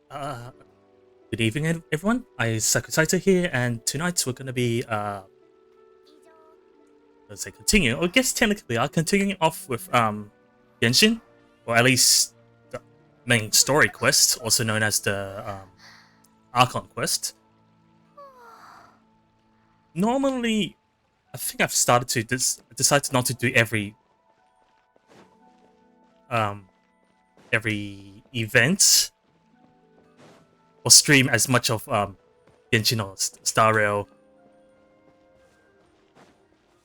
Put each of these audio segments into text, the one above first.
Uh, Good evening, everyone. Aisaku Saito here, and tonight we're gonna be let's say continue. I guess technically we are continuing off with Genshin, or at least the main story quest, also known as the Archon quest. Normally, I think I've started to decided not to do um every event or stream as much of Genshin or Star Rail.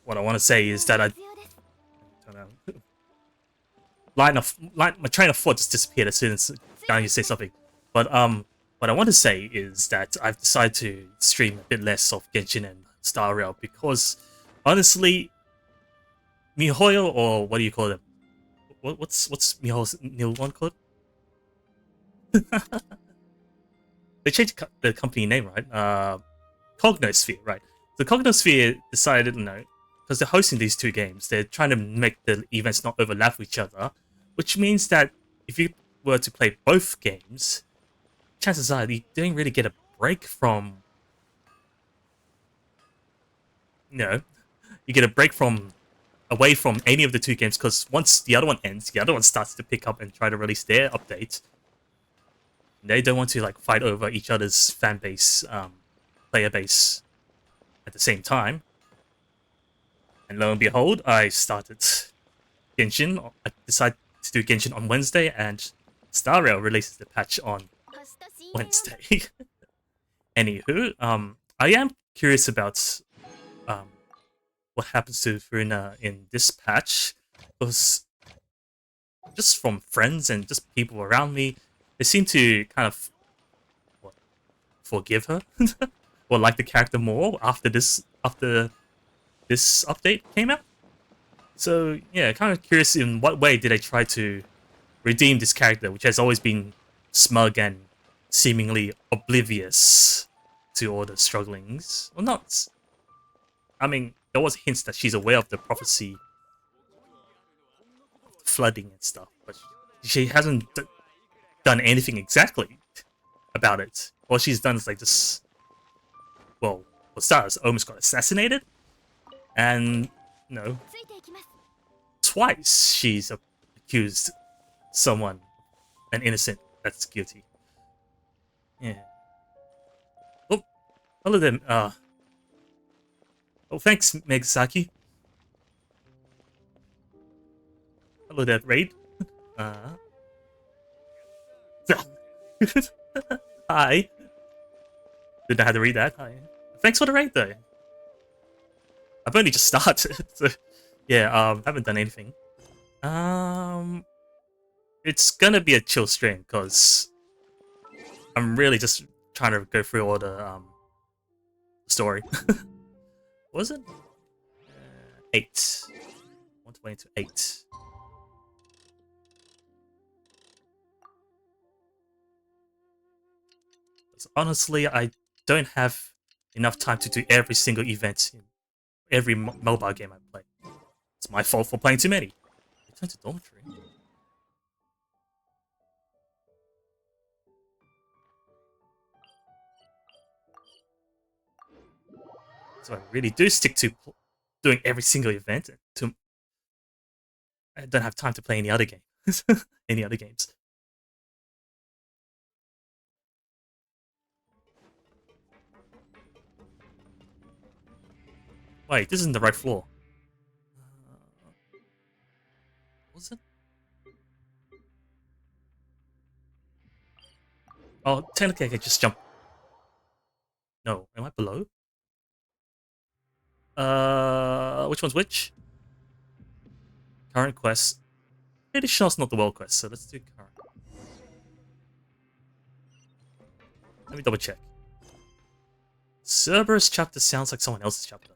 What I want to say is that I don't know. My train of thought just disappeared as soon as you say something. But what I want to say is that I've decided to stream a bit less of Genshin and Star Rail because honestly, Mihoyo, or what do you call them? What's Mihoyo's new one called? They changed the company name, right? Cognosphere, right? The Cognosphere decided, because they're hosting these two games, they're trying to make the events not overlap with each other, which means that if you were to play both games, chances are you don't really get a break from, you get a break from away from any of the two games, because once the other one ends, the other one starts to pick up and try to release their update. They don't want to like fight over each other's fan base, player base at the same time. And lo and behold, I started Genshin. I decided to do Genshin on Wednesday, and Star Rail releases the patch on Wednesday. Anywho, I am curious about what happens to Furina in this patch, because just from friends and just people around me, they seem to kind of forgive her or like the character more after this update came out. So yeah, kind of curious in what way did they try to redeem this character, which has always been smug and seemingly oblivious to all the strugglings. Well, not. I mean, there was hints that she's aware of the prophecy, flooding and stuff, but she hasn't done anything exactly about it. All she's done is like just, well, for starters, almost got assassinated, and twice she's accused someone, an innocent, that's guilty. Yeah. Oh, hello there. Oh, thanks, Megasaki. Hello there, Raid. Hi. Didn't know how to read that. Hi. Thanks for the raid, though. I've only just started, so yeah. Haven't done anything. It's gonna be a chill stream because I'm really just trying to go through all the story. What was it? 8. 120 to 8. Honestly, I don't have enough time to do every single event in every mobile game I play. It's my fault for playing too many. Return to dormitory. So I really do stick to doing every single event. I don't have time to play any other game. Any other games. Wait, this isn't the right floor. Was it? Oh, technically I can just jump. No, am I below? Which one's which? Current quest. Pretty sure it's not the world quest, so let's do current. Let me double check. Cerberus chapter sounds like someone else's chapter.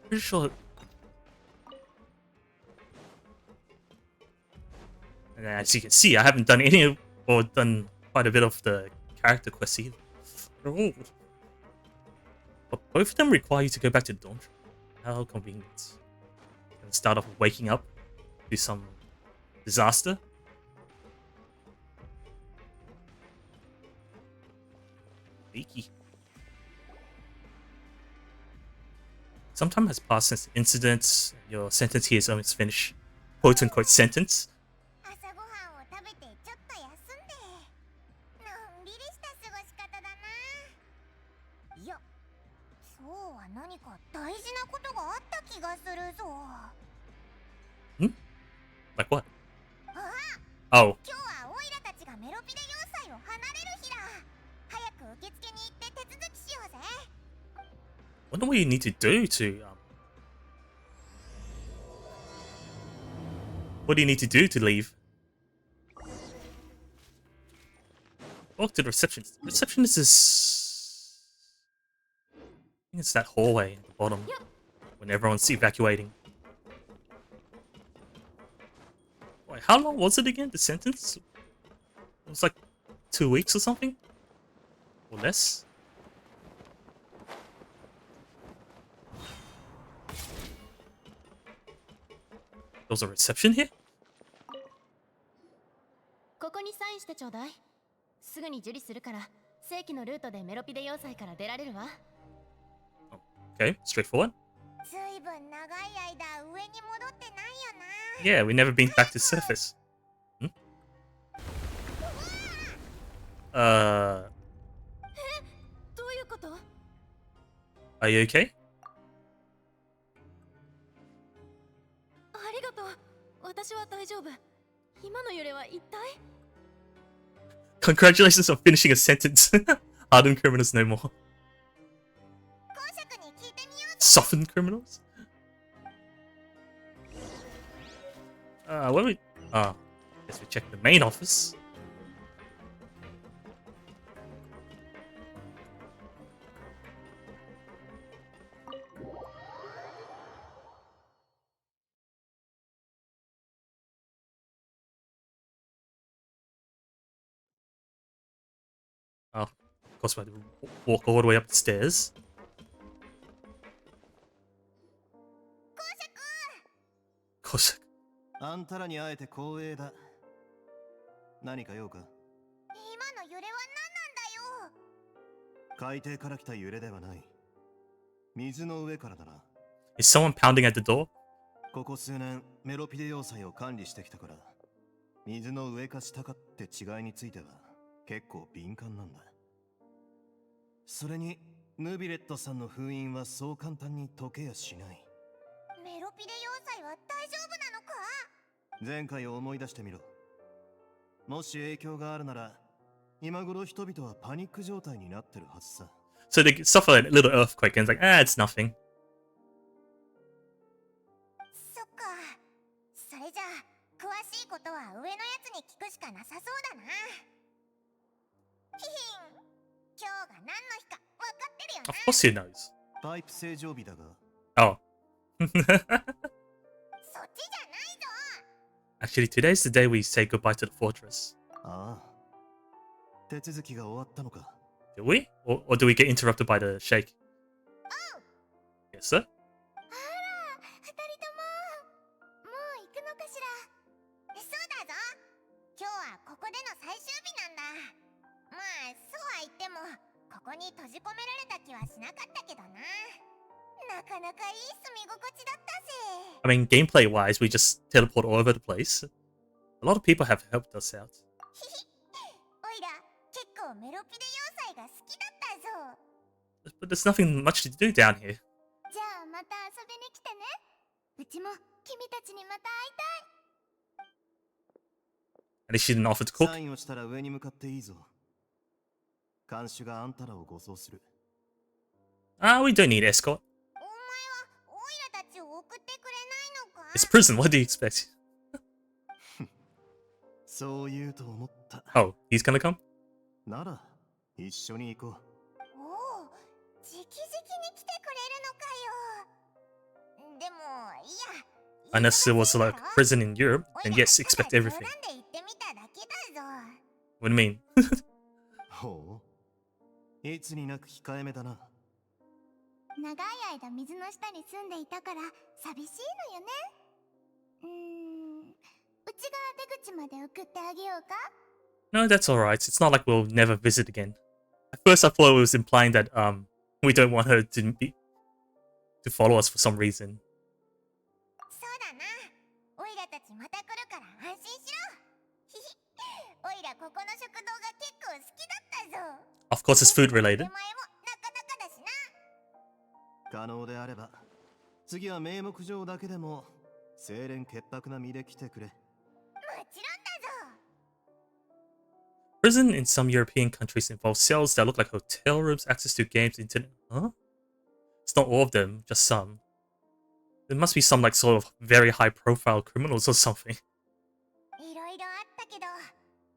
Pretty sure. And as you can see, I haven't done any or done quite a bit of the character quests either. Oh. But both of them require you to go back to the dormitory. How convenient. And start off with waking up, do some disaster, Leaky. Some time has passed since the incident. Your sentence here is almost finished. Quote unquote sentence. 朝ごはんを食べてちょっと休んでのんびりした過ごし方だな。いや、今日は何か大事なことがあった気がするぞ。Like what? あ、 Oh. 今日はオイラたちがメロピデ要塞を離れる日だ。早く受付に行って手続きしようぜ。Wonder what you need to do to what do you need to do to leave? Walk to the receptionist. The receptionist is, I think it's that hallway at the bottom when everyone's evacuating. Wait, how long was it again? The sentence? It was like 2 weeks or something? Or less? There was a reception here? ここにサインしてちょうだい。すぐに受理するから、正規のルートでメロピデ要塞から出られるわ。Okay, straightforward. ずいぶん長い間上に戻ってないよな。 Yeah, we never been back to surface. Uh, どういうこと？ are you okay? ありがとう。私は大丈夫。今の揺れは一体？ Congratulations on finishing a sentence. Hardened criminals no more. 公爵に聞いてみようぜ。 Softened criminals? Where we... guess we check the main office. Oh, of course we had to walk all the way up the stairs. 公爵、 Gosh, あんたらに会えて光栄だ。何か用か？今の揺れは何なんだよ。海底から来た揺れではない。水の上からだな。is someone pounding at the door? ここ数年、メロピデ要塞を管理してきたから、水の上か下かって違いについては結構敏感なんだ。それに、ヌビレットさんの封印はそう簡単に解けやしない。メロピデ要塞は大丈夫なのか？前回を思い出してみろ。もし影響があるなら、今頃人々はパニック状態になってるはずさ。So they suffer a little earthquake and it's like, it's nothing. そっか。それじゃあ、詳しいことは上のやつに聞くしかなさそうだな。ひひん。今日が何の日か分かってるよな。 Of course he knows. パイプ正常日だが、 Oh. そっちじゃないぞ。 Actually, today's the day we say goodbye to the fortress. ああ。手続きが終わったのか。Do we? Or do we get interrupted by the shake? Yes, sir? あら、二人とも。もう行くのかしら。そうだぞ。今日はここでの最終日なんだ。まあ、そうは言っても、ここに閉じ込められた気はしなかったけどな。なかなかいい住み心地だったぜ。I mean, gameplay-wise, we just teleport all over the place. A lot of people have helped us out. おいら、結構メロピデ要塞が好きだったぞ。 But there's nothing much to do down here. じゃあまた遊びに来てね。うちも君たちにまた会いたい。 At least she didn't offer to cook. サインをしたら上に向かっていいぞ。看守があんたらを護送する。We don't need escort. お前はオイラたちを送ってくれないのか？ It's prison, what do you expect? そう言うと思った。 Oh, he's gonna come? なら、一緒に行こう。おお、直々に来てくれるのかよ。でも、いや。 Unless it was like prison in Europe, then yes, expect everything. 冗談で言ってみただけだぞ。 What do you mean? ほう。いつになく控えめだな。長い間水の下に住んでいたから寂しいのよね。うちが出口まで送ってあげようか？ No, that's alright. It's not like we'll never visit again. At first, I thought it was implying that we don't want her to follow us for some reason. そうだな。オイラたちまた来るから安心しろ。ひひ。オイラここの食堂が結構好きだったぞ。 Of course, it's food related. 出前もなかなかだしな。可能であれば次は名目上だけでも清廉潔白な身で来てくれ。もちろんだぞ。 Prison in some European countries involves cells that look like hotel rooms, access to games, internet. Huh? It's not all of them, just some. There must be some like sort of very high profile criminals or something. いろいろあったけど、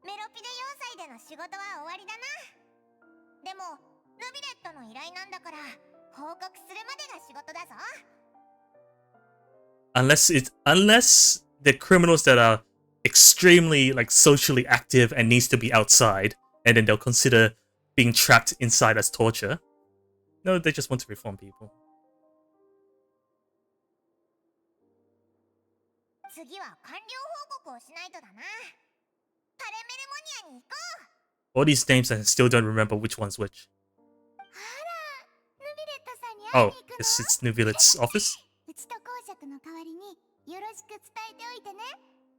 メロピデ要塞での仕事は終わりだな。でも、ヌビレットの依頼なんだから、報告するまでが仕事だぞ。Unless the criminals that are extremely like socially active and needs to be outside, and then they'll consider being trapped inside as torture. No, they just want to reform people. 次は完了報告をしないとだな。パレメルモニアに行こう。 All these names, I still don't remember which one's which. あら、ヌビレットさんに会い Oh, に行くの？ this is Nuvillet's office. うちと公爵の代わりによろしく伝えておいてね。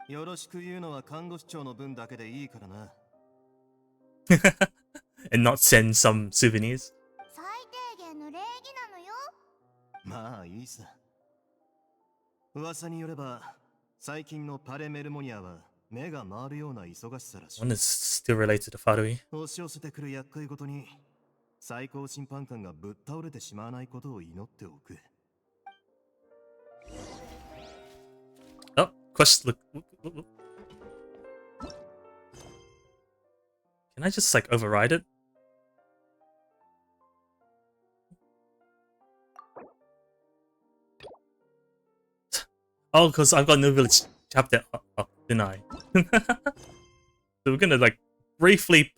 よろしく言うのは看護師長の分だけでいいからな。And not send some souvenirs. 最低限の礼儀なのよ。まあいいさ。噂によれば最近のパレメルモニアは目が回るような忙しさらしい。 One is still related to Farui. 押し寄せてくる厄介ごとに最高審判官がぶっ倒れてしまわないことを祈っておく。 Oh, question. Look. Can I just like override it? Oh, because I've got no village chapter up, didn't I? So we're gonna like briefly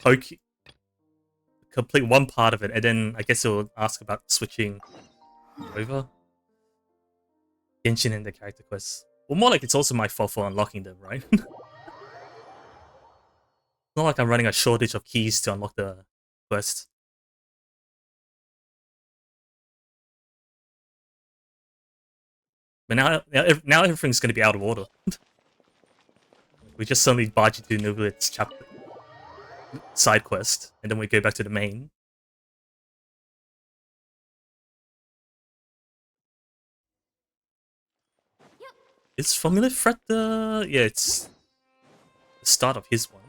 complete one part of it, and then I guess it'll ask about switching over. Genshin and the character quests. Well, more like it's also my fault for unlocking them, right? Not like I'm running a shortage of keys to unlock the quest. But now everything's going to be out of order. We just suddenly barge into Nubilit's chapter side quest, and then we go back to the main. Is Formula Threat the... Yeah, it's the start of his one.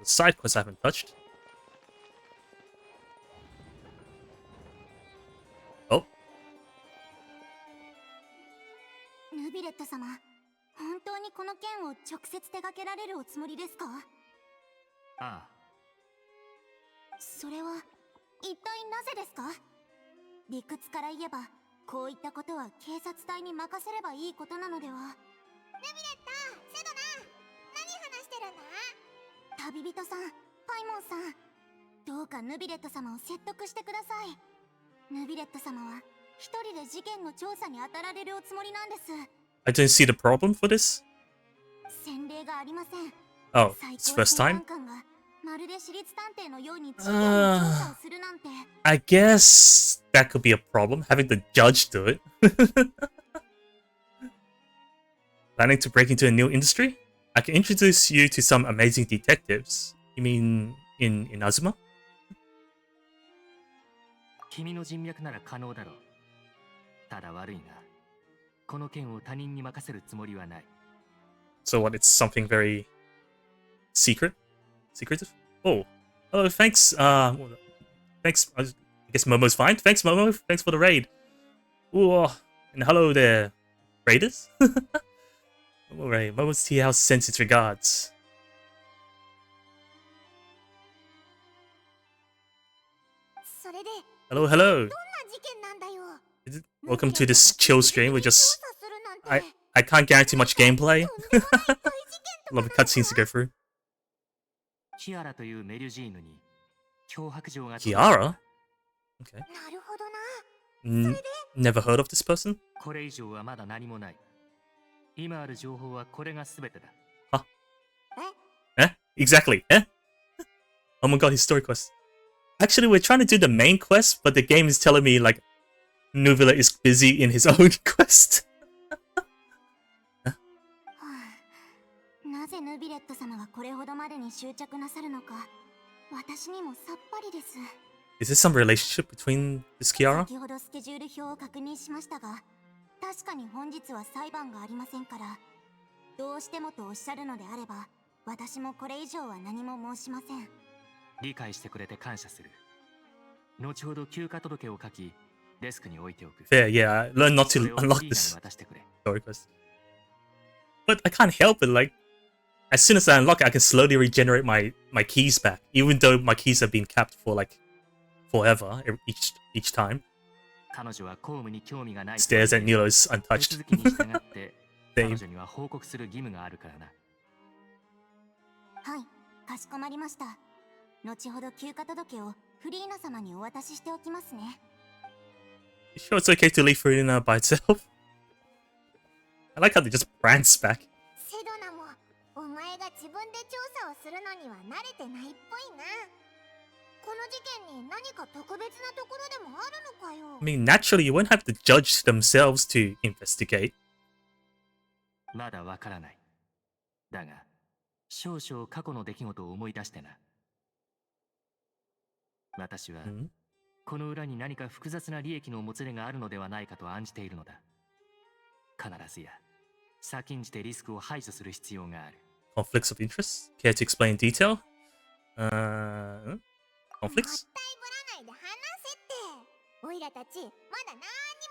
The side quest I haven't touched. Oh. ヌビレット様、本当にこの件を直接手掛けられるおつもりですか？ああ、それは一体なぜですか？理屈から言えば、こういったことは警察隊に任せればいいことなのでは？ヌビレット、セドナ、何話してるんだ？旅人さん、パイモンさん、どうかヌビレット様を説得してください。ヌビレット様は一人で事件の調査に当たられるおつもりなんです。 I don't see the problem for this. 先例がありません。 Oh, it's first time? まるで私立探偵のように事件の調査をするなんて。 I guess that could be a problem, having the judge do it. Planning to break into a new industry? I can introduce you to some amazing detectives. You mean in Azuma? 君の人脈なら可能だろう。ただ悪いが、この件を他人に任せるつもりはない。So what, it's something very secretive? Oh, thanks, thanks, I guess Momo's fine. Thanks, Momo, thanks for the raid. Ooh, and hello there, raiders? Alright, Momo's Tea House sends its regards. Hello, hello. Welcome to this chill stream. We're just... I can't guarantee much gameplay. A lot of cutscenes to go through. キアラというメリュジーヌに脅迫状が Kiara? Okay. なるほどな。 Never heard of this person? これ以上はまだ何もない。今ある情報はこれが全てだ。 Eh? Exactly. Eh? Oh my god, his story quest. actually, we're trying to do the main quest, but the game is telling me, like, Nuvula is busy in his own quest. なぜヌビレット様がこれほどまでに執着なさるのか、私にもさっぱりです。Is there some relationship between this Kiara? 先ほどスケジュール表を確認しましたが、確かに本日は裁判がありませんから、どうしてもとおっしゃるのであれば、私もこれ以上は何も申しません。理解してくれて感謝する。後ほど休暇届を書き、デスクに置いておく。Fair, yeah. Learn not to unlock this story quest. But I can't help it, like, as soon as I unlock it, I can slowly regenerate my keys back, even though my keys have been capped for, like, forever, each time. 彼女は公務に興味がない。Stares at Nilo's 手 untouched. 続きに従って彼女には報告する義務があるからな。はい、かしこまりました。後ほど休暇届をフリーナ様にお渡ししておきますね。You sure it's okay to leave Farina by itself? I like how they just prance back. セドナも、お前が自分で調査をするのには慣れてないっぽいな。この事件に何か特別なところでもあるのかよ。I mean, naturally, you won't have the judge themselves to investigate. まだわからない。だが、少々過去の出来事を思い出してな。私は、この裏に何か複雑な利益のもつれがあるのではないかと案じているのだ。必ずや、先んじてリスクを排除する必要がある。Conflicts of interest? Care to explain in detail? Conflicts? もったいぶらないで話せって。オイラたち、まだ何にも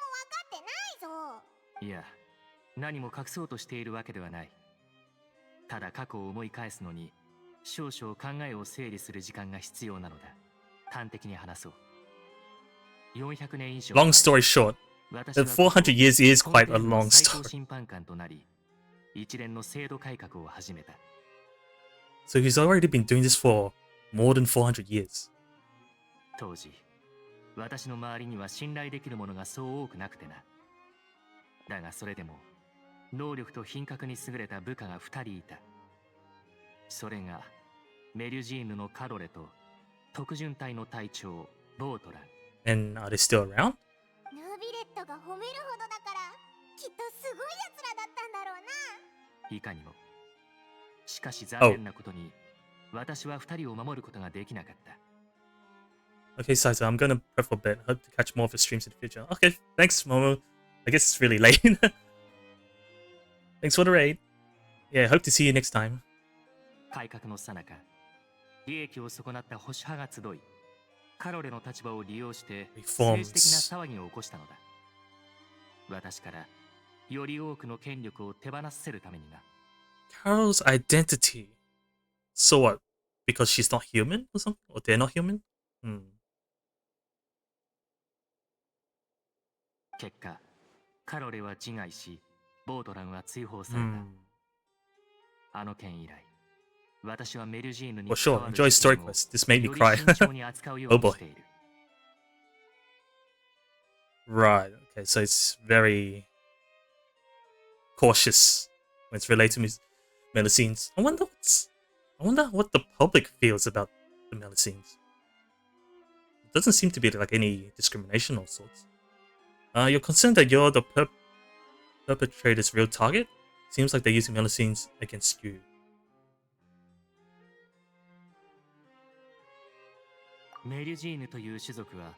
分かってないぞ。いや、何も隠そうとしているわけではない。ただ過去を思い返すのに、少々考えを整理する時間が必要なのだ。端的に話そう。400年以上。Long story short, the 400 years is quite a long 最高 story. 審判官となり、一連の制度改革を始めた。So he's already been doing this for more than 400 years. 当時、私の周りには信頼できるものがそう多くなくてな。だがそれでも、能力と品格に優れた部下が2人いた。それが、メリュジーヌのカロレと、特巡隊の隊長、ボートラン。And are they still around? ヌービレットが褒めるほどだから、きっとすごい奴らだったんだろうな。いかにも。しかし残念なことに、私は2人を守ることができなかった。Okay, Saito, I'm gonna prep for bed. Hope to catch more of his streams in the future. Okay, thanks, Momo. I guess it's really late. Thanks for the raid. Yeah, hope to see you next time. 改革の最中、利益を損なった保守派が集い、カロレの立場を利用して政治的な騒ぎを起こしたのだ。私からより多くの権力を手放させるためにな。Carol's identity. So what? Because she's not human or something? Or they're not human? 結果、カロレは自害し、ボートランは追放された。あの件以来、私はメルジーヌに For sure, enjoy story quest. This made me cry. Oh boy. Right, okay, so it's very cautious when it's related to Melusines. I wonder what the public feels about the Melusines. It doesn't seem to be like any discrimination or sorts. You're concerned that you're the perpetrator's real target? Seems like they're using Melusines against you. メリュジーヌという種族は、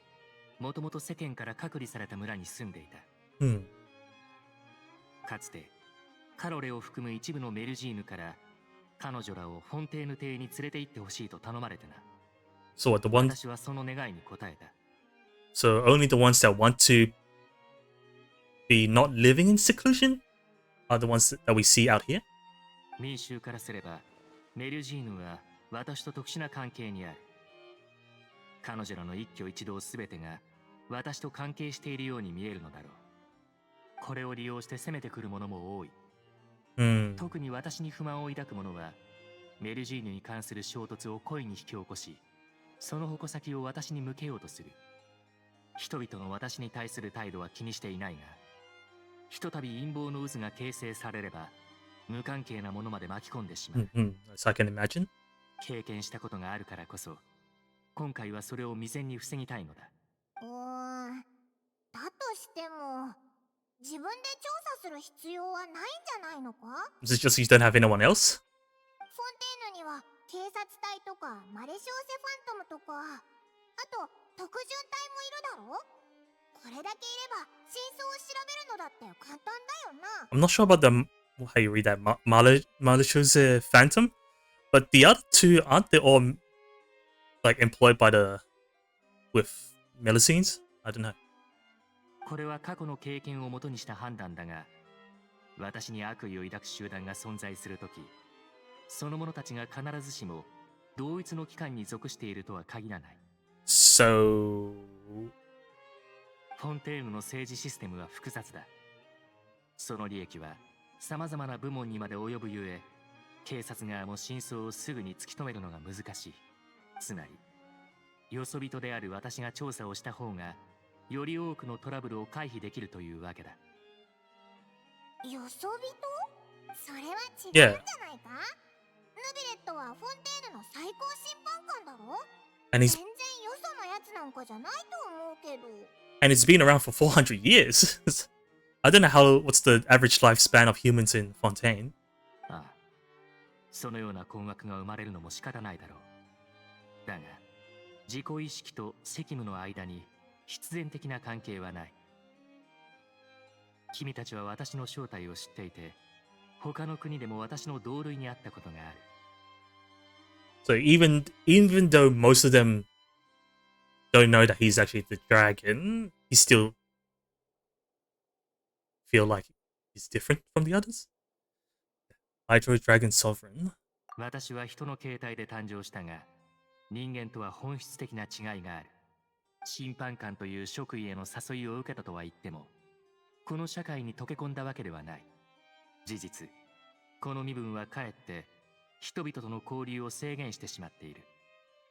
もともと世間から隔離された村に住んでいた。かつて、カロレを含む一部のメルジーヌから、彼女らをフォンテーヌ邸に連れて行ってほしいと頼まれてな。So what, the ones... 私はその願いに応えた。So only the ones that want to be not living in seclusion are the ones that we see out here? 民衆からすれば、メルジーヌは私と特殊な関係にある。彼女らの一挙一動すべてが私と関係しているように見えるのだろう。これを利用して攻めてくる者も多い。特に私に不満を抱く者は、メルジーヌに関する衝突を故意に引き起こし、その矛先を私に向けようとする。人々の私に対する態度は気にしていないが、ひとたび陰謀の渦が形成されれば、無関係な者まで巻き込んでしまう。So I can imagine. 経験したことがあるからこそ、今回はそれを未然に防ぎたいのだ。だとしても自分で調査する必要はないんじゃないのか？ Is it just you don't have anyone else? フォンテーヌには警察隊とかマレシオセファントムとか、あと特巡隊もいるだろ？これだけいれば真相を調べるのだって簡単だよな。 I'm not sure about the how you read that malicious phantom, but the other two aren't they all like employed by the with Melusines? I don't know. これは過去の経験をもとにした判断だが、私に悪意を抱く集団が存在するとき、その者たちが必ずしも同一の機関に属しているとは限らない。So フォンテーヌの政治システムは複雑だ。その利益は様々な部門にまで及ぶゆえ、警察側も真相をすぐに突き止めるのが難しい。つまり、よそ人である私が調査をした方が、より多くのトラブルを回避できるというわけだ。よそ人？それは違うんじゃないか？ ヌビレットはフォンテーヌの最高審判官だろ？ and 全然よそのやつなんかじゃないと思うけど。it's been around for 400 years. I don't know what's the average lifespan of humans in Fontaine. ああ、そのような困惑が生まれるのも仕方ないだろう。だが、自己意識と責務の間に必然的な関係はない。君たちは私の正体を知っていて、他の国でも私の同類にあったことがある。So even though most of them don't know that he's actually the dragon, he still feel like he's different from the others. Hydro Dragon Sovereign. 私は人の形態で誕生したが、人間とは本質的な違いがある。審判官という職位への誘いを受けたとは言っても、この社会に溶け込んだわけではない。事実、この身分はかえって人々との交流を制限してしまっている。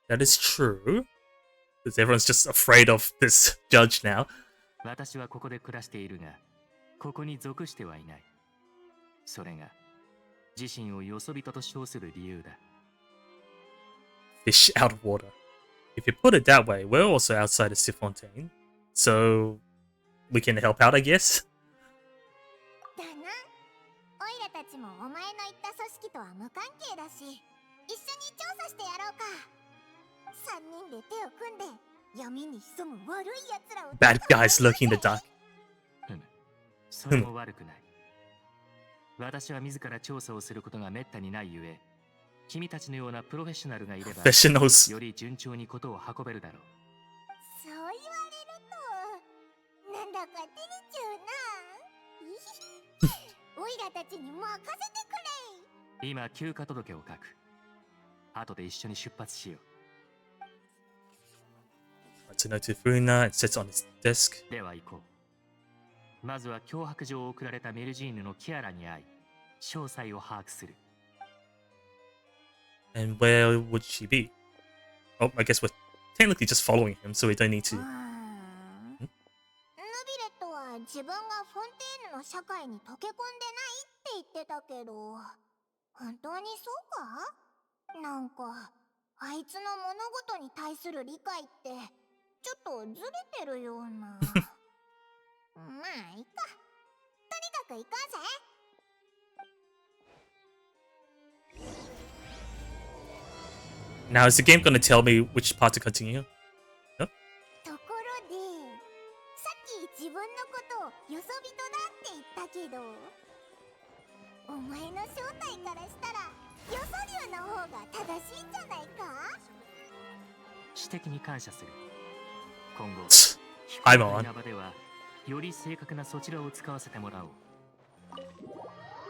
That is true. Because everyone's just afraid of this judge now. 私はここで暮らしているが、ここに属してはいない。それが自身をよそ人と称する理由だ。Fish out of water. If you put it that way, we're also outside of Sifontaine. So we can help out, I guess. だな。オイラたちもお前の言った組織とは無関係だし、一緒に調査してやろうか。3人で手を組んで闇に潜む悪い奴らを。 Bad guys lurking in the dark. それも悪くない。私は自ら調査をすることがめったにないゆえ、君たちのようなプロフェッショナルがいれば、 Professionals. より順調にことを運べるだろう。そう言われるとなんだか照れちゃうな。オイラたちに任せてくれ。今休暇届を書く。後で一緒に出発しよう。 Writes a note to Funa and sets it on his desk. では行こう。まずは脅迫状を送られたメルジーヌのキアラに会い、詳細を把握する。And where would she be? Oh, I guess we're technically just following him, so we don't need to. ヌビレットは自分がフォンテーヌの社会に溶け込んでないって言ってたけど、本当にそうか？なんかあいつの物事に対する理解ってちょっとずれてるような。まあいいか。とにかく行こうぜ。Now, is the game going to tell me which part to continue? ところで、さっき自分のことをよそ人だって言ったけど、お前の正体からしたらよそ流の方が正しいんじゃないか？指摘に感謝する。今後、 I'm 非 on. 公開な場ではより正確なそちらを使わせてもらおう。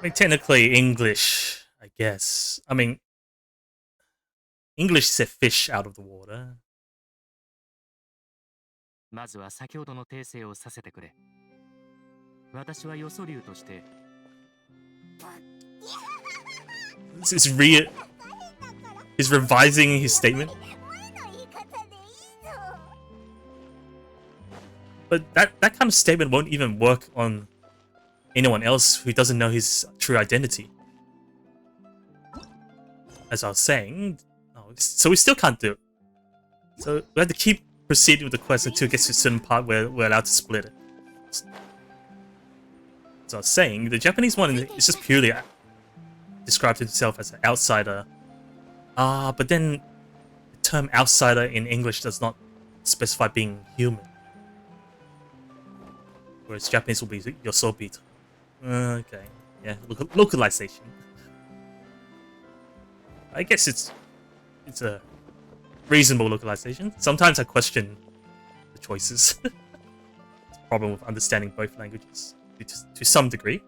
I mean, technically English, I guess. I mean, English said fish out of the water. まずは先ほどの訂正をさせてくれ。私はよそ流として、 This is he's revising his statement. 前の言い方でいいぞ。 But that kind of statement won't even work on anyone else who doesn't know his true identity. As I was saying, so we still can't do it. So we have to keep proceeding with the quest until it gets to a certain part where we're allowed to split it. So I was saying, the Japanese one is just purely described himself as an outsider. But then the term outsider in English does not specify being human. Whereas Japanese will be Yosobito. Okay, yeah, localization. I guess it's a reasonable localization. Sometimes I question the choices. It's a problem with understanding both languages to some degree.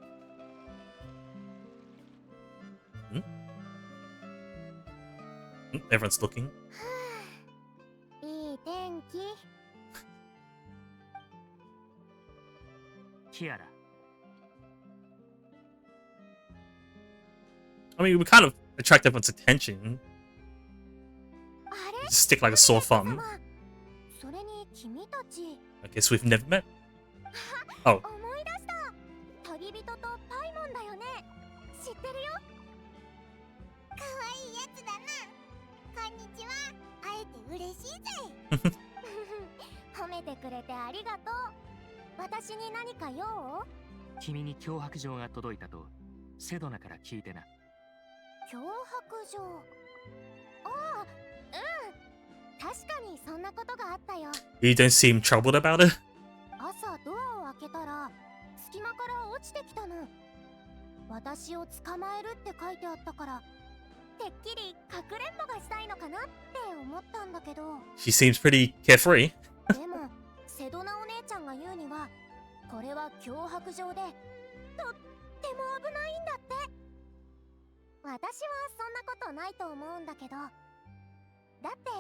Everyone's looking. いい天気。キアラ、 I mean, we kind of attract everyone's attention. あれ Just stick like a sore thumb. それに君たち I guess we've never met. Oh, 思い出した。旅人とパイモンだよね。知ってるよ。かわいいやつだな。こんにちは。会えて嬉しいぜ。褒めてくれてありがとう。私に何か用？君に脅迫状が届いたとセドナから聞いてな。脅迫状。ああ、うん。確かにそんなことがあったよ。 you don't seem troubled about it. 朝ドアを開けたら隙間から落ちてきたの。私を捕まえるって書いてあったから、てっきりかくれんぼがしたいのかなって思ったんだけど。 She seems pretty carefree. でもセドナお姉ちゃんが言うには、これは脅迫状でとっても危ないんだって。私はそんなことないと思うんだけど、だって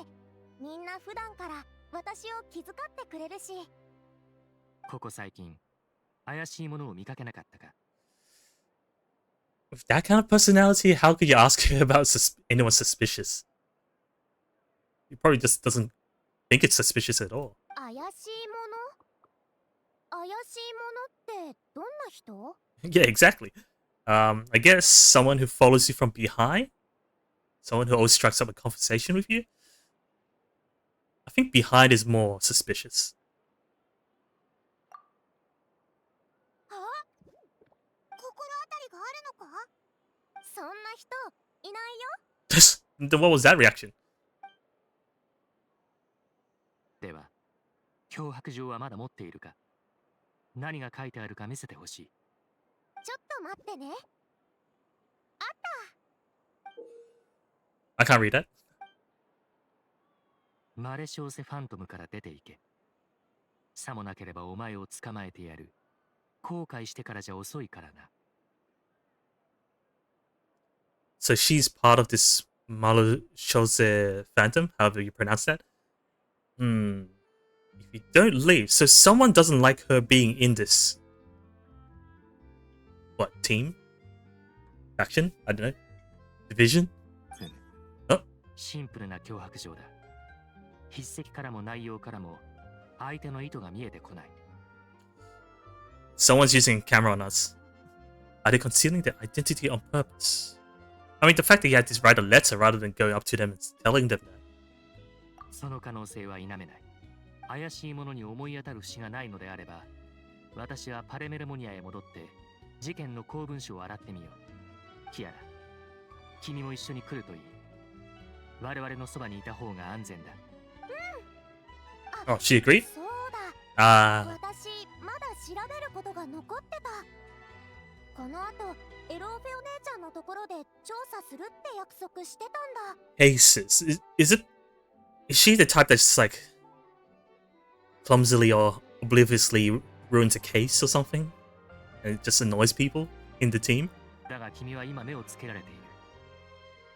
みんな普段から私を気遣ってくれるし。ここ最近怪しいものを見かけなかったか。 With that kind of personality, how could you ask her about anyone suspicious? He probably just doesn't think it's suspicious at all. 怪しいもの？怪しいものってどんな人？ Yeah, exactly. I guess someone who follows you from behind? Someone who always strikes up a conversation with you? I think behind is more suspicious. あ？心当たりがあるのか？そんな人いないよ。Then what was that reaction? では脅迫状はまだ持っているか。何が書いてあるか見せてほしい。ちょっと待ってね。 I can't read that. マレショーセファントムから出ていけ。さもなければお前を捕まえてやる。後悔してからじゃ遅いからな。 So she's part of this Malachose Phantom, however you pronounce that. If you don't leave, so someone doesn't like her being in this. What, team? Faction? I don't know. Division? シンプルな脅迫状だ。筆跡からも内容からも相手の意図が見えてこない。 Someone's using camera on us. Are they concealing their identity on purpose? I mean, the fact that you had to write a letter rather than going up to them and telling them that. その可能性は否めない。怪しいものに思い当たる節がないのであれば、私はパレメルモニアへ戻って事件の公文書を洗ってみよう。キアラ、君も一緒に来るといい。我々のそばにいた方が安全だ。Oh, she agreed? そうだ。 Ah, 私まだ調べることが残ってた。この後エローフェお姉ちゃんのところで調査するって約束してたんだ。 hey sis, is she the type that's like clumsily or obliviously ruins a case or something? And it just annoys people in the team? だが君は今目をつけられている。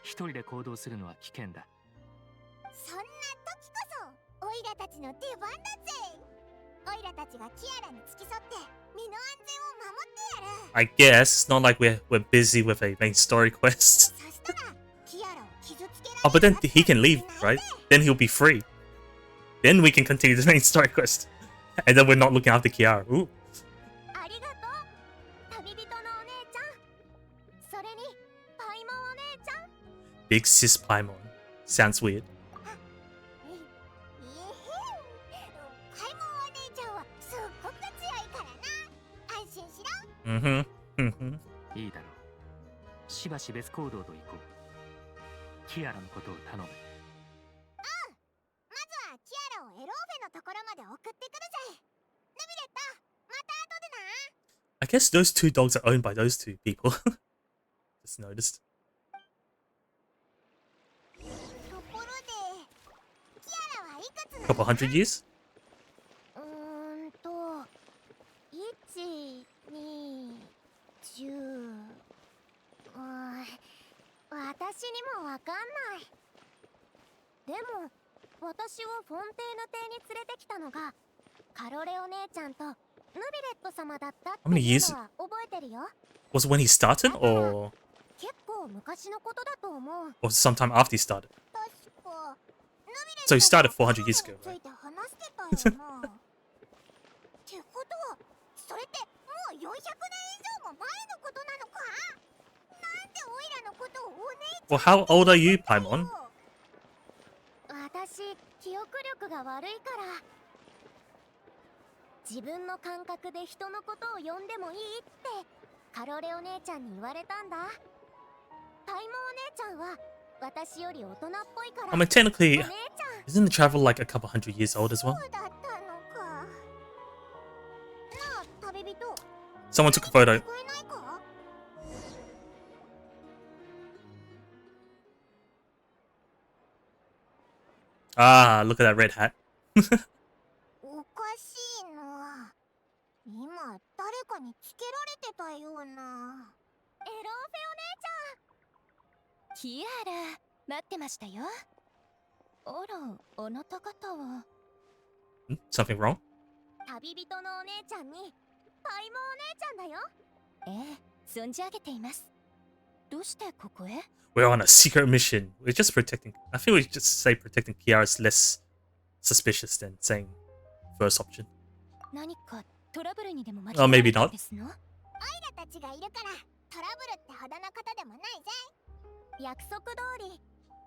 一人で行動するのは危険だ。そんな時こそオイラたちの出番だぜ。オイラたちがキアラに付き添って身の安全を守ってやる。 I guess. It's not like we're busy with a main story quest. そしたらキアラを傷つけられる Oh, but then he can leave, right? Then he'll be free. Then we can continue the main story quest. And then we're not looking after Kiara. Ooh. ありがとう旅人のお姉ちゃん。それにパイモンお姉ちゃん。 Big sis Paimon. Sounds weird. Mm-hmm. Mm-hmm. いいだろう。しばし別行動と行こう。キアラのことを頼む。まずはキアラをエローフェのところまで送ってくるぜ。ヌビレット、また後でな。 I guess those two dogs are owned by those two people. Just noticed. ところでキアラはいくつな A の couple hundred years? 1、2、10。私にもわかんない。でも私をフォンテーヌ邸に連れてきたのがカロレお姉ちゃんとヌビレット様だったっていうのは覚えてるよ。Was it when he started, or 結構昔のことだと思う。 was it sometime after he started? 確かヌビレッ So ト he started 400 years ago, につ right? いて話してたよな。ってことはそれってもう400年以上も前のことなのか。なんでオイラのことをお姉ちゃん Well, how old are you, Paimon? 私記憶力が悪いから自分の感覚で人のことを呼んでもいいってカロレお姉ちゃんに言われたんだ。タイモお姉ちゃんは私より大人っぽいから I mean, technically, お姉ちゃん isn't the travel like a couple hundred years old as well? そうだったのか。なあ旅人、 Someone took a photo. 聞こえないか。 Ah, look at that red hat. おかしいな。今誰かにつけられてたような。エローフェお姉ちゃん。キアラ、待ってましたよ。あら、あなた方は。Hmm? Something wrong? 旅人のお姉ちゃんにパイモお姉ちゃんだよ。ええ、存じ上げています。どうしてここへ？ We're on a secret mission. We're just protecting. I think we just say protecting Kiara is less suspicious than saying first option. 何かトラブルにでも巻き Oh, 込まれ maybe たん not. ですの？オイラたちがいるからトラブルってほどのことでもないぜ。約束通り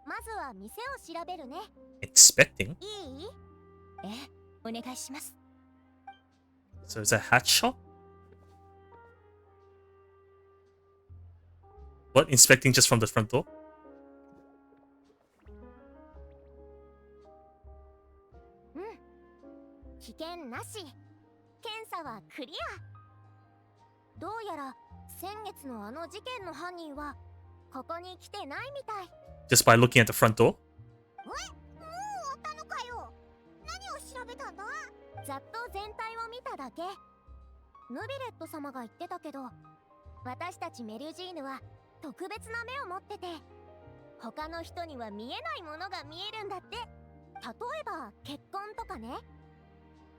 まずは店を調べるね。 Inspecting? いい？ええ、お願いします。 So is that a hat shop? What? Inspecting just from the front door? うん。危険なし。検査はクリア。どうやら先月のあの事件の犯人はここに来てないみたい。 Just by looking at the front door? もう終わったのかよ。何を調べたんだ？ざっと全体を見ただけ。ヌビレット様が言ってたけど、私たちメルジーヌは特別な目を持ってて、他の人には見えないものが見えるんだって。例えば結婚とかね。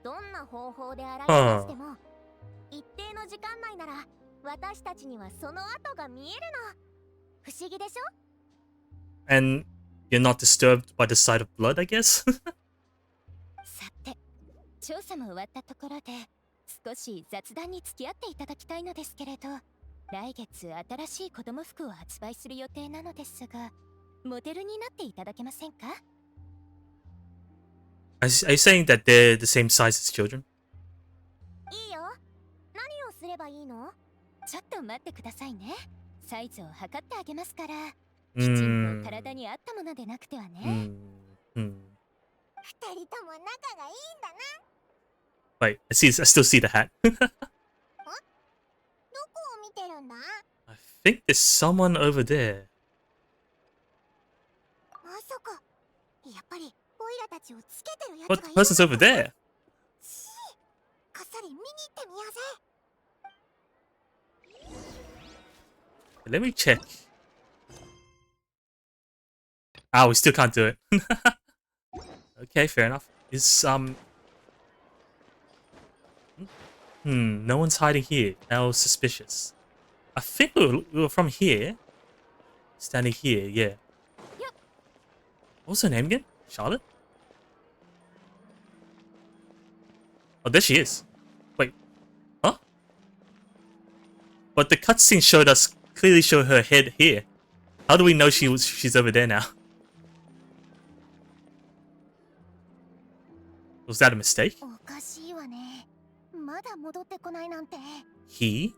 どんな方法で洗い流しても、一定の時間内なら私たちにはその跡が見えるの。不思議でしょ？ And you're not disturbed by the sight of blood, I guess? さて、調査も終わったところで少し雑談に付き合っていただきたいのですけれど、来月新しい子供服を発売する予定なのですが、モデルになっていただけませんか？ Are you saying that they're the same size as children? いいよ。何をすればいいの？ちょっと待ってくださいね。サイズを測ってあげますから。きちんと体に合ったものでなくてはね。二人とも仲がいいんだな。 Wait, I still see the hat. どこを見てるんだ？ I think there's someone over there. まさか、やっぱりオイラたちをつけてるやつ What がい the る person's over there? こっそり見に行ってみようぜ。 Let me check. Ah, we still can't do it. Okay, fair enough. No one's hiding here. Now suspicious. I think we were from here. Standing here, yeah. Yep. What's her name again? Charlotte? Oh, there she is. Wait. Huh? But the cutscene showed us, clearly showed her head here. How do we know she's over there now? Was that a mistake? おかしいわね。まだ戻ってこないなんて。 He?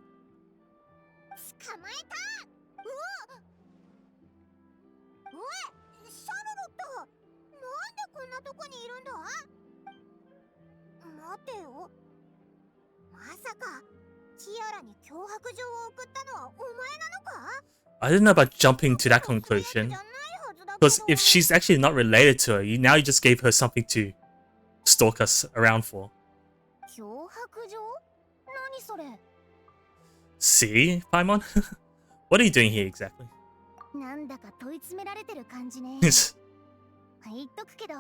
キアラに脅迫状を送ったのはお前なのか？ I don't know about jumping to that conclusion. Because if she's actually not related to her, now you just gave her something to stalk us around for. 脅迫状？何それ？ See, Paimon? What are you doing here exactly? なんだか問い詰められてる感じね。言っとくけど、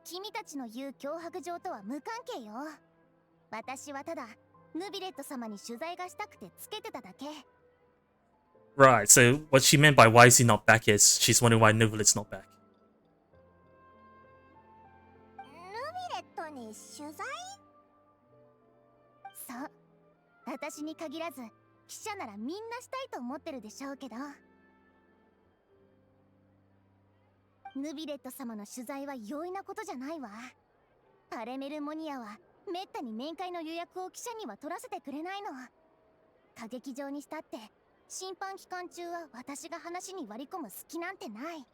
君たちの言う脅迫状とは無関係よ。私はただ、ヌビレット様に取材がしたくてつけてただけ。Right, so what she meant by why is he not back is she's wondering why Nubilet's not back. ヌビレットに取材？そう。私に限らず、記者ならみんなしたいと思ってるでしょうけど。ヌビレット様の取材は容易なことじゃないわ。パレメルモニアはめったに面会の予約を記者には取らせてくれないの。歌劇場にしたって審判期間中は私が話に割り込む隙なんてない。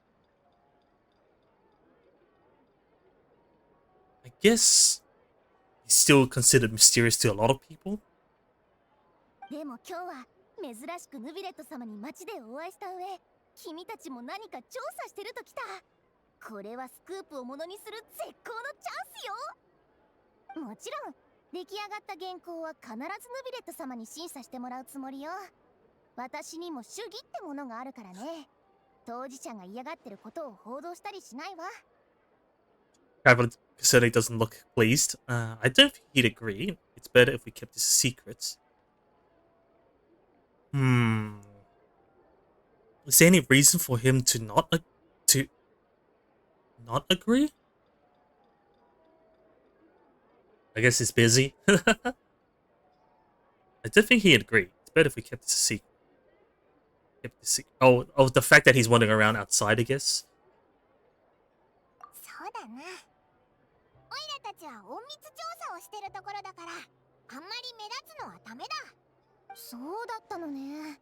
I guess he's still considered mysterious to a lot of people. でも今日は珍しくヌビレット様に街でお会いした上、君たちも何か調査してるときた。これはスクープをものにする絶好のチャンスよ。もちろん出来上がった原稿は必ずヌビレット様に審査してもらうつもりよ。私にも主義ってものがあるからね。当事者が嫌がってることを報道したりしないわ。Traveler certainly doesn't look pleased. I don't think he'd agree. It's better if we kept this a secret. Is there any reason for him to not agree? I guess he's busy. I don't think he'd agree. It's better if we kept this a secret. Oh, the fact that he's wandering around outside, I guess. そうだな。オイラたちは隠密調査をしてるところだから、あんまり目立つのはダメだ。そうだったのね。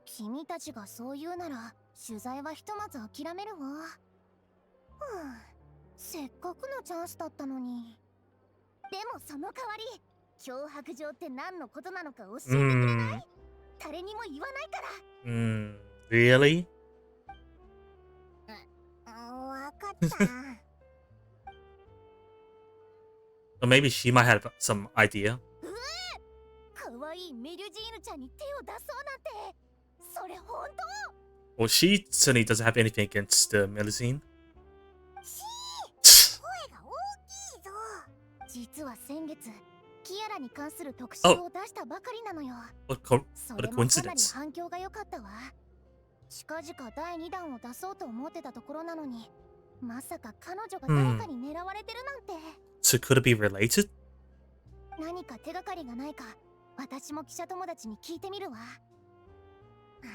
君たちがそう言うなら、取材はひとまず諦めるわ。せっかくのチャンスだったのに。でもその代わり、脅迫状って何のことなのか教えてくれない？誰にも言わないから。Really? わかった。Or maybe she might have some idea. かわいいメリュジーヌちゃんに手を出そうなんて、それ本当？ Well, she certainly doesn't have anything against the Melusine. 声が大きいぞ。実は先月、キアラに関する特集を出したばかりなのよ。それもかなり反響が良かったわ。近々第2弾を出そうと思ってたところなのに、まさか彼女が誰かに狙われてるなんて。So could it be related? 何か手がかりがないか、私も記者友達に聞いてみるわ。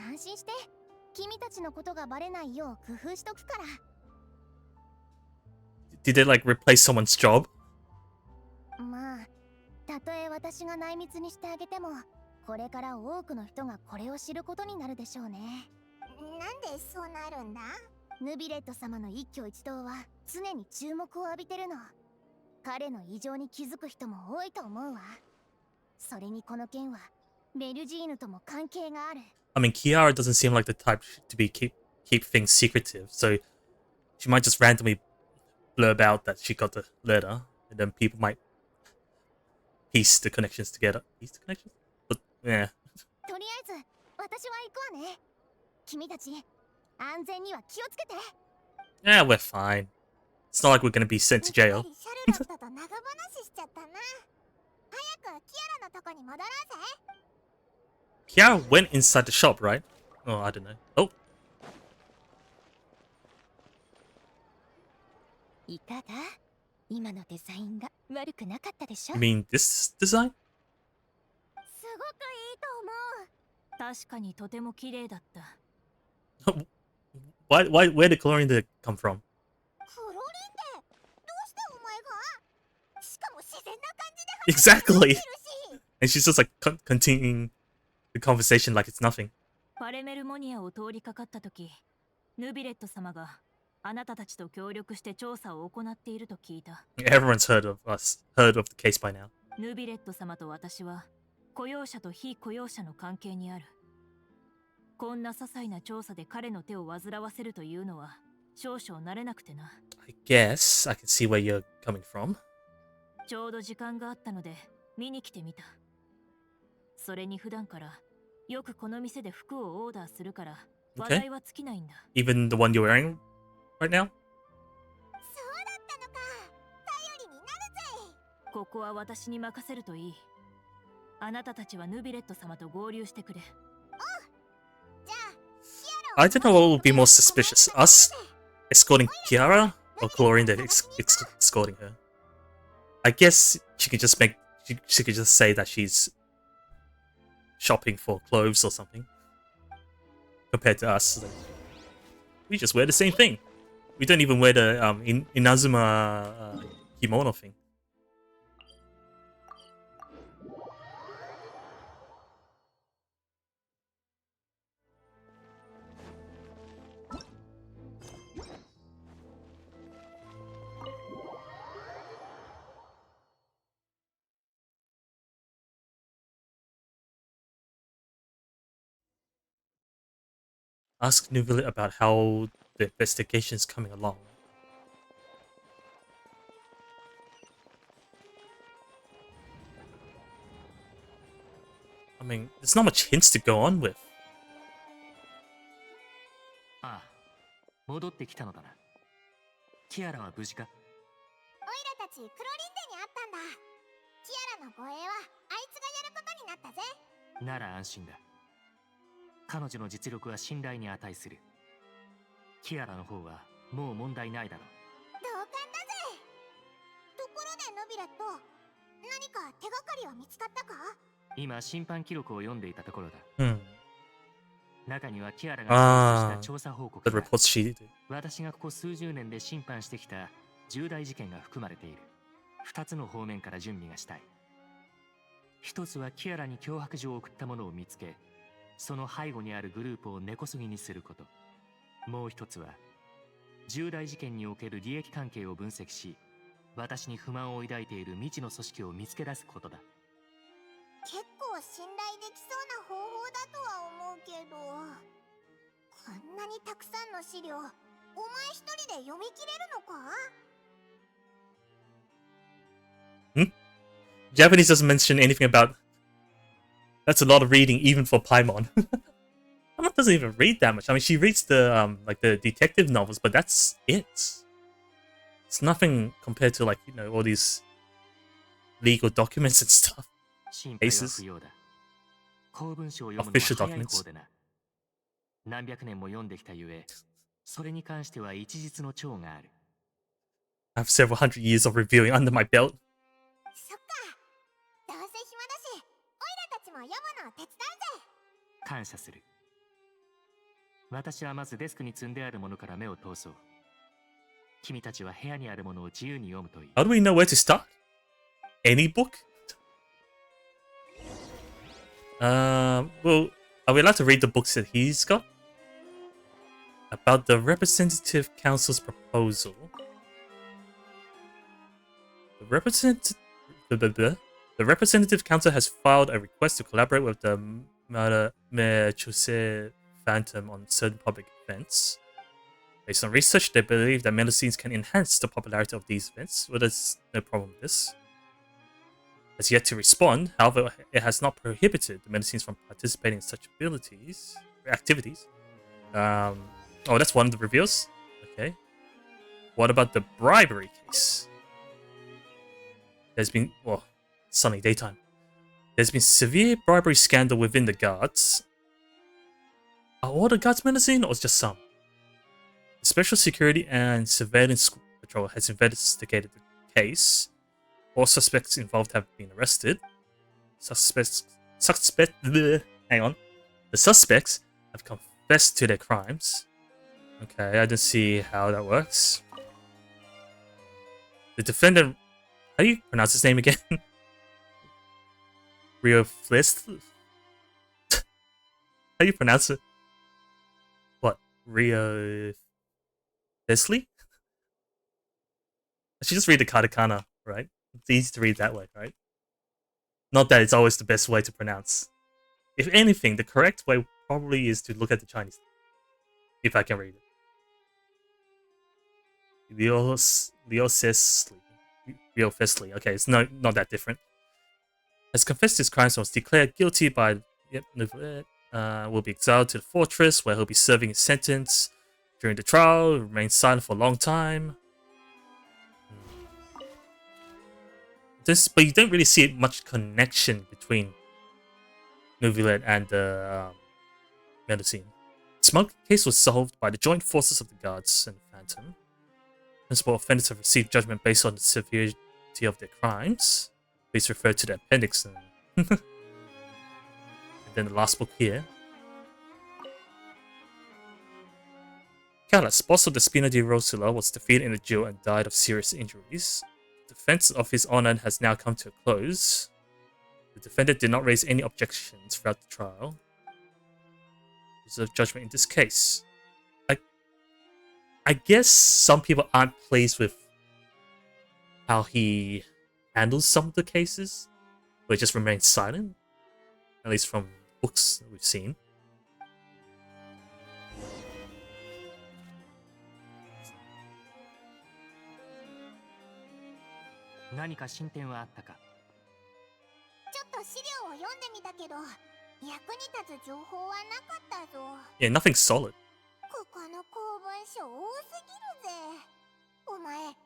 安心して、君たちのことがバレないよう工夫しとくから。Did they like replace someone's job? まあ、たとえ私が内密にしてあげても、これから多くの人がこれを知ることになるでしょうね。なんでそうなるんだ？ヌビレット様の一挙一動は常に注目を浴びてるの。彼の異常に気づく人も多いと思うわ。それにこの件はメルジーヌとも関係がある。I mean, Kiara doesn't seem like the type to be keep things secretive, so she might just randomly blurb out that she got the letter, and then people might piece the connections together. Piece the connections? But yeah. とりあえず私は行くわね。君たち安全には気をつけて。Yeah, we're fine. It's not like we're gonna be sent to jail. シャルロットと長話しちゃったな。早くキアラのとこに戻ろうぜ。Kiara went inside the shop, right? Oh, I don't know. Oh. いかが？今のデザインが悪くなかったでしょ？ You mean this design? すごくいいと思う。確かにとても綺麗だった。Where did chlorine come from? クロリンってどうしてお前が？しかも自然な感じで Exactly. And she's just like continuing the conversation like it's nothing. パレメルモニアを通りかかったとき、ヌビレット様があなたたちと協力して調査を行っていると聞いた。Everyone's heard of the case by now. ヌビレット様と私は雇用者と非雇用者の関係にある。こんな些細な調査で彼の手を煩わせるというのは少々慣れなくてな。I guess I can see where you're coming from. ちょうど時間があったので見に来てみた。それに普段からよくこの店で服をオーダーするから話題は尽きないんだ。Even the one you're wearing right now? そうだったのか。頼りになるぜ。ここは私に任せるといい。あなたたちはヌビレット様と合流してくれ。じゃあ、 I don't know what would be more suspicious, us escorting Kiara or Chlorine escorting her. I guess she could just she could just say that she's shopping for clothes or something. Compared to us, like, we just wear the same thing. We don't even wear the Inazuma kimono thing. Ask Nuville about how the investigation is coming along. I mean, there's not much hints to go on with. ああ、戻ってきたのだな。キアラは無事か？オイラたちクロリンデに会ったんだ。キアラの護衛はあいつがやることになったぜ。なら安心だ。彼女の実力は信頼に値する。キアラの方はもう問題ないだろう。同感だぜ。ところでヌビレット、何か手がかりは見つかったか？今審判記録を読んでいたところだ。中にはキアラが提出した調査報告 The が reports she did. 私がここ数十年で審判してきた重大事件が含まれている。2つの方面から準備がしたい。一つはキアラに脅迫状を送った者を見つけ、その背後にあるグループを根こそぎにすること。もう一つは重大事件における利益関係を分析し、私に不満を抱いている未知の組織を見つけ出すことだ。結構信頼できそうな方法だとは思うけど、こんなにたくさんの資料、お前一人で読み切れるのか？ Japanese doesn't mention anything about. That's a lot of reading, even for Paimon. Paimon doesn't even read that much. I mean, she reads the like the detective novels, but that's it. It's nothing compared to, like, you know, all these legal documents and stuff. 心配は不要だ。公文書を読むのは早い方でな。何百年も読んできたゆえ、それに関しては一日の長がある。I have several hundred years of reviewing under my belt. そっか。どうせ暇だし、オイラたちも読むのを手伝うぜ。感謝する。私はまずデスクに積んであるものから目を通そう。君たちは部屋にあるものを自由に読むといい。How do we know where to start? Any book? Well, are we allowed to read the books that he's got? About the Representative Council's proposal. The Representative Council has filed a request to collaborate with the Mechuse Phantom on certain public events. Based on research, they believe that medicines can enhance the popularity of these events. Well, there's no problem with this. Has yet to respond. However, it has not prohibited the medicines from participating in such activities. Oh, that's one of the reveals. Okay. What about the bribery case? There's been, well, sunny daytime. There's been severe bribery scandal within the guards. Are all the guards menacing, or just some? The Special Security and Surveillance Patrol has investigated the case. All suspects involved have been arrested. Hang on. The suspects have confessed to their crimes. Okay, I don't see how that works. The defendant, how do you pronounce his name again? Rio Flist? How do you pronounce it? What? Rio Fisley? I should just read the katakana, right? It's easy to read that way, right? Not that it's always the best way to pronounce. If anything, the correct way probably is to look at the Chinese. If I can read it. Leofesli. Okay, it's not that different. Has confessed his crimes and was declared guilty by will be exiled to the fortress where he'll be serving his sentence. During the trial, he remained silent for a long time. But you don't really see much connection between Nuvilet and the medicine. The smug case was solved by the joint forces of the guards and the Phantom. Principal offenders have received judgment based on the severity of their crimes. Please refer to the appendix. And then the last book here. Callas, boss of the Spina di Rosula, was defeated in a duel and died of serious injuries. The defense of his honor has now come to a close. The defendant did not raise any objections throughout the trial. Reserve judgment in this case. I guess some people aren't pleased with how he handles some of the cases, but just remains silent, at least from books that we've seen.ちょっと資料を読んでみたけど、役に立つ情報はなかったぞ。Yeah, nothing solid. ここの公文書多すぎるぜ。お前、一体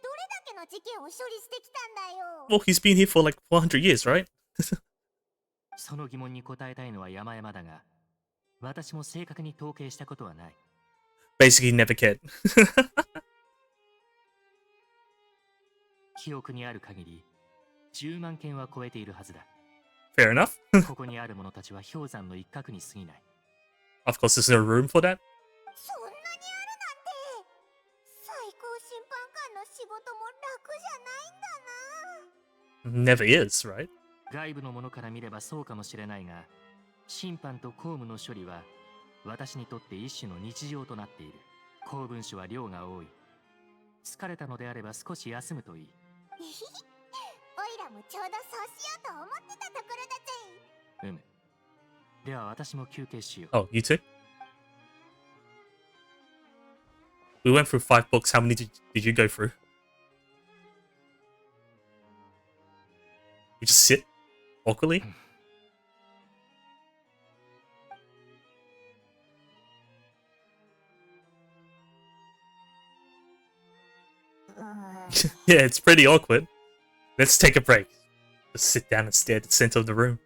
どれだけの事件を処理してきたんだよ。Well, he's been here for like 400 years, right? その疑問に答えたいのは山々だが、私も正確に統計したことはない。Basically, never cared. 記憶にある限り、10万件は超えているはずだ。Fair enough. ここにある者たちは氷山の一角に過ぎない。Of course, there's no room for that. そんなにあるなんて。最高審判官の仕事も楽じゃないんだな。Never is, right? 外部の者から見ればそうかもしれないが、審判と公務の処理は私にとって一種の日常となっている。公文書は量が多い。疲れたのであれば少し休むといい。おいらもちょうどそうしようと思ってたところだぜ。では私も休憩しよう。Oh, you too? We went through 5 books. How many did you go through? You just sit awkwardly? Yeah, it's pretty awkward. Let's take a break. Just sit down and stare at the center of the room.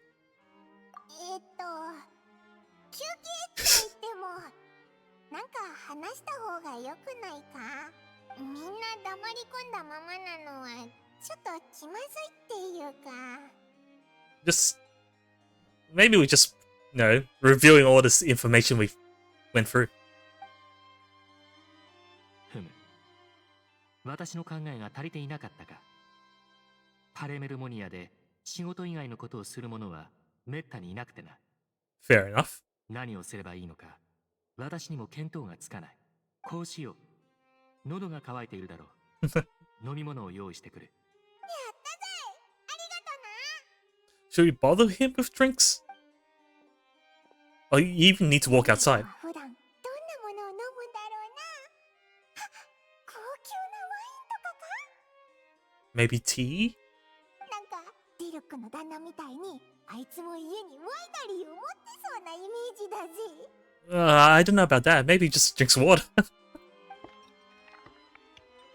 休憩って言っても、なんか話した方が良くないか？みんな黙り込んだままなのはちょっと気まずいっていうか。Just maybe we just, reviewing all this information we went through. 私の考えが足りていなかったか。パレメルモニアで仕事以外のことをする者はめったにいなくてな。Fair enough. 何をすればいいのか、私にも見当がつかない。こうしよう。喉が渇いているだろう。飲み物を用意してくる。やったぜ！ありがとな。 Should we bother him with drinks? Oh, you even need to walk outside. 普段どんなものを飲むんだろうな。高級なワインとかか？ Maybe tea? なんかディルクの旦那みたいにあいつも家にワイナリーを持ってそうなイメージだぜ。I don't know about that. Maybe he just drinks water.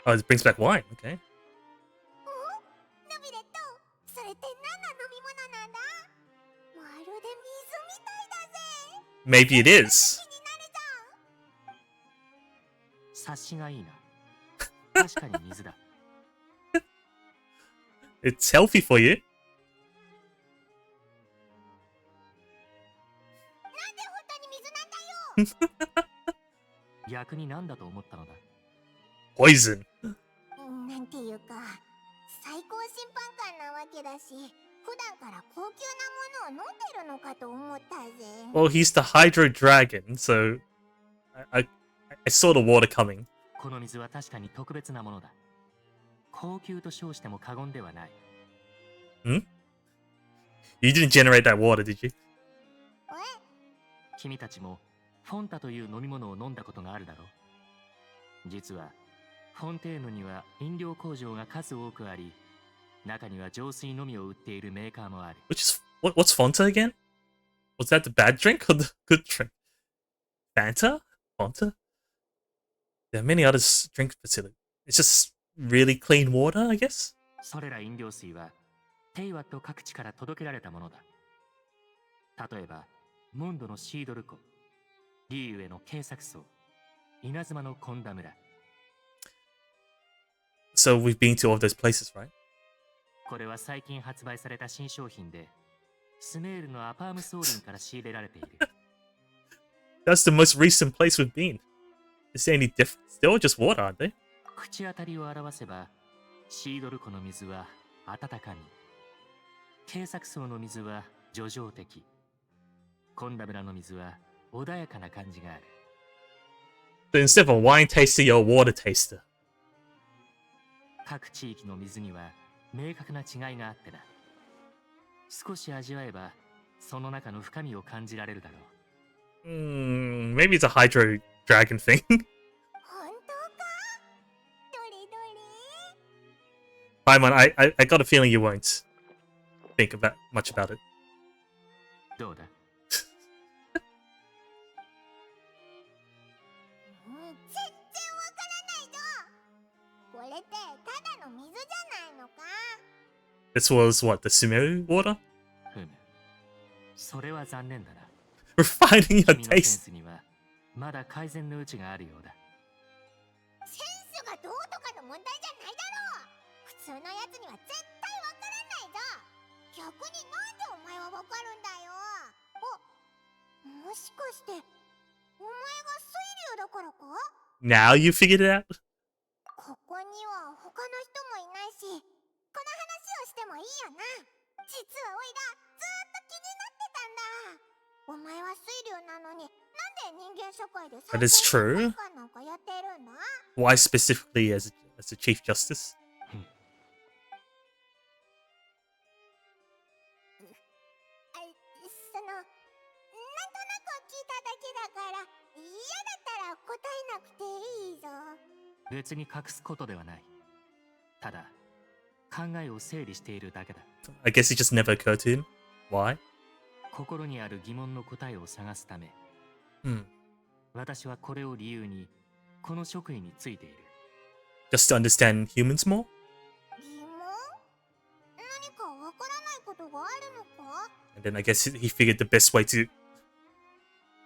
Oh, it brings back wine. Okay. お？ヌビレット、それって何の飲み物なんだ？まるで水みたいだぜ。 Maybe it is. 気になるじゃん。察しがいいな。確かに水だ。It's healthy for you. なんで本当に水なんだよ。逆に何だと思ったのだ。Poison. なんていうか、最高審判官なわけだし、普段から高級なものを飲んでるのかと思ったぜ。Well, he's the Hydro Dragon, so I saw the water coming. この水は確かに特別なものだ。高級と称しても過言ではない。You didn't generate that water, did you? 君たちもフォンタという飲み物を飲んだことがあるだろう。実はフォンテーヌには飲料工場が数多くあり、中には浄水のみを売っているメーカーもある。What's Fanta again? Was that the bad drink or the good drink? Fanta? Fanta? There are many other drink facilities. It's just really clean water, I guess? それら飲料水はテイワット各地から届けられたものだ。例えば、モンドのシードル湖、リーウェのケイサク層、稲妻のコンダ村。So we've been to all those places, right? これは最近発売された新商品で、スメールのアパームソーリンから仕入れられている。That's the most recent place we've been. Is there any difference? They're all just water, aren't they? 口当たりを表せば、シードル湖の水は温かみ、ケイサク層の水は叙情的、コンダ村の水は穏やかな感じがある。So instead of a wine taster, you're a water taster. 各地域の水には明確な違いがあってな。少し味わえば、その中の深みを感じられるだろう。Maybe it's a Hydro Dragon thing. 本当か？どれどれ？ Paimon, I got a feeling you won't think much about it. どうだ？全然わからないぞ。これってただの水じゃないのか？ This was what, the Sumeru water? ふむ。それは残念だな。Refining your 君のセン taste. スにはまだ改善の余地があるようだ。センスがどうとかの問題じゃないだろう。普通のやつには絶対わからないぞ。逆になんでお前はわかるんだよ。もしかしてお前が水流だからか？ Now you figured it out? ここには他の人もいないし、この話をしてもいいよな。実はおいらずーっと気になってたんだ。お前は水流なのに、なんで人間社会で That is true. なんかやってるんだ？ Why specifically as the Chief Justice? その、なんとなく聞いただけだから、嫌だったら答えなくていいぞ。別に隠すことではない。ただ、考えを整理しているだけだ。I guess it just never occurred to him. Why? 心にある疑問の答えを探すため、私はこれを理由に、この職位についている。Just to understand humans more? 疑問？何かわからないことがあるのか？ And then I guess he figured the best way to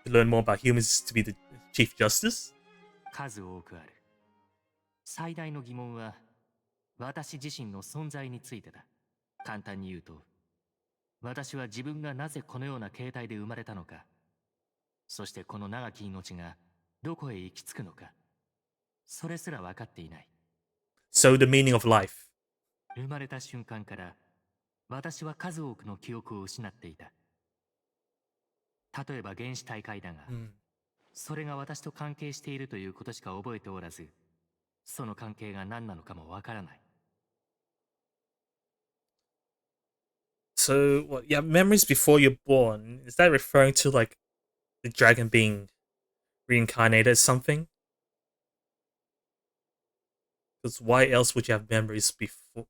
learn more about humans is to be the Chief Justice? 数多くある。最大の疑問は、私自身の存在についてだ。簡単に言うと、私は自分がなぜこのような形態で生まれたのか、そしてこの長き命がどこへ行き着くのか、それすら分かっていない。So the meaning of life. 生まれた瞬間から、私は数多くの記憶を失っていた。例えば原始大会だが、それが私と関係しているということしか覚えておらず、その関係が何なのかもわからない。So, what, you have memories before you're born. Is that referring to, like, the dragon being reincarnated as something? Because why else would you have memories before?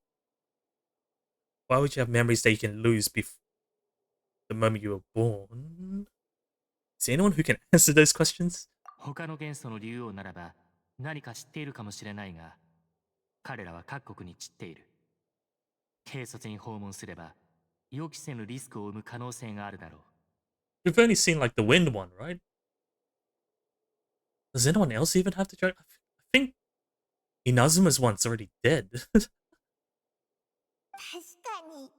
Why would you have memories that you can lose before the moment you were born? Is there anyone who can answer those questions? 他の元素の竜王ならば何か知っているかもしれないが、彼らは各国に散っている。軽率に訪問すれば、予期せぬリスクを生む可能性があるだろう。We've only seen, like, the wind one, right? Does anyone else even have the dragon? I think Inazuma's one's already dead. 確かに。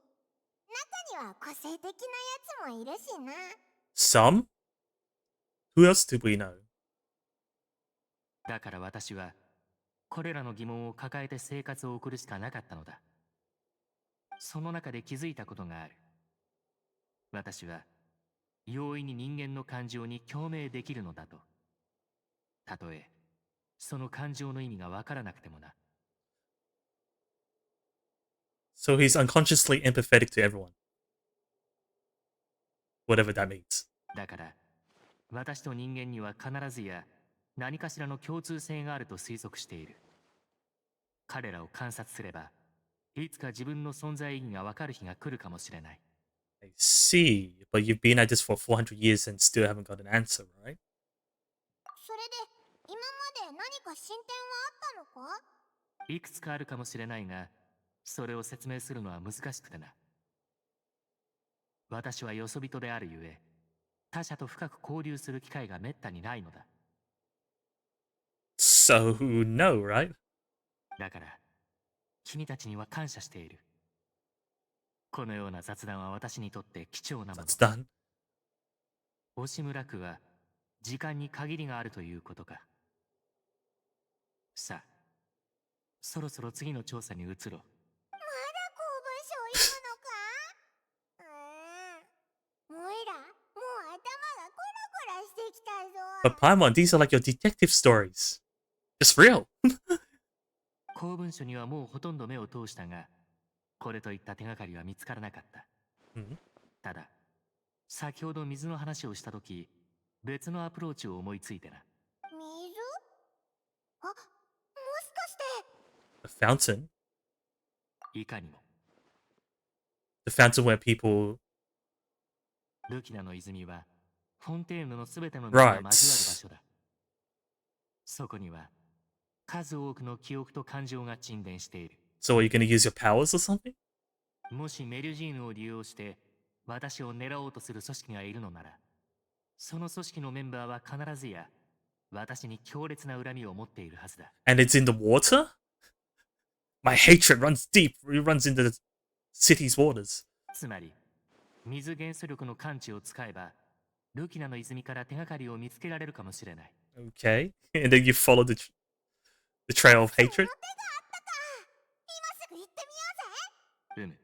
中には個性的なやつもいるしな。Some? Who else do we know? だから私は、これらの疑問を抱えて生活を送るしかなかったのだ。その中で気づいたことがある。私は、容易に人間の感情に共鳴できるのだと。たとえ、その感情の意味がわからなくてもな。So he's unconsciously empathetic to everyone. Whatever that means. だから、私と人間には必ずや何かしらの共通性があると推測している。彼らを観察すれば、いつか自分の存在意義がわかる日が来るかもしれない。I see. But you've been at this for 400 years and still haven't got an answer, right? それで今まで何か進展はあったのか？いくつかあるかもしれないが、それを説明するのは難しくてな。私はよそ人であるゆえ、他者と深く交流する機会がめったにないのだ。So, no, right? だから、君たちには感謝している。このような雑談は私にとって貴重なもの。That's done. 押村区は時間に限りがあるということか。さあ、そろそろ次の調査に移ろう。まだ公文書を読むのか？おいら、もう頭がコラコラしてきたぞ。 But Paimon, these are like your detective stories. It's real. 公文書にはもうほとんど目を通したが、これといった手がかりは見つからなかった。Mhm. ただ、先ほど水の話をしたとき、別のアプローチを思いついてな。水？あ、もしかして The fountain. いかにも、The fountain where people... ルキナの泉は、フォンテーヌのすべての水が交わる場 Right. 所だ。そこには、数多くの記憶と感情が沈殿している。So are you going to use your powers or something? もしメルジーヌを利用して、私を狙おうとする組織がいるのなら、その組織のメンバーは必ずや、私に強烈な恨みを持っているはずだ。And it's in the water? My hatred runs deep. It runs into the city's waters. つまり、水元素力の感知を使えば、ルキナの泉から手がかりを見つけられるかもしれない。Okay. And then you follow the trail of hatred? 手があったか。今すぐ行ってみようぜ。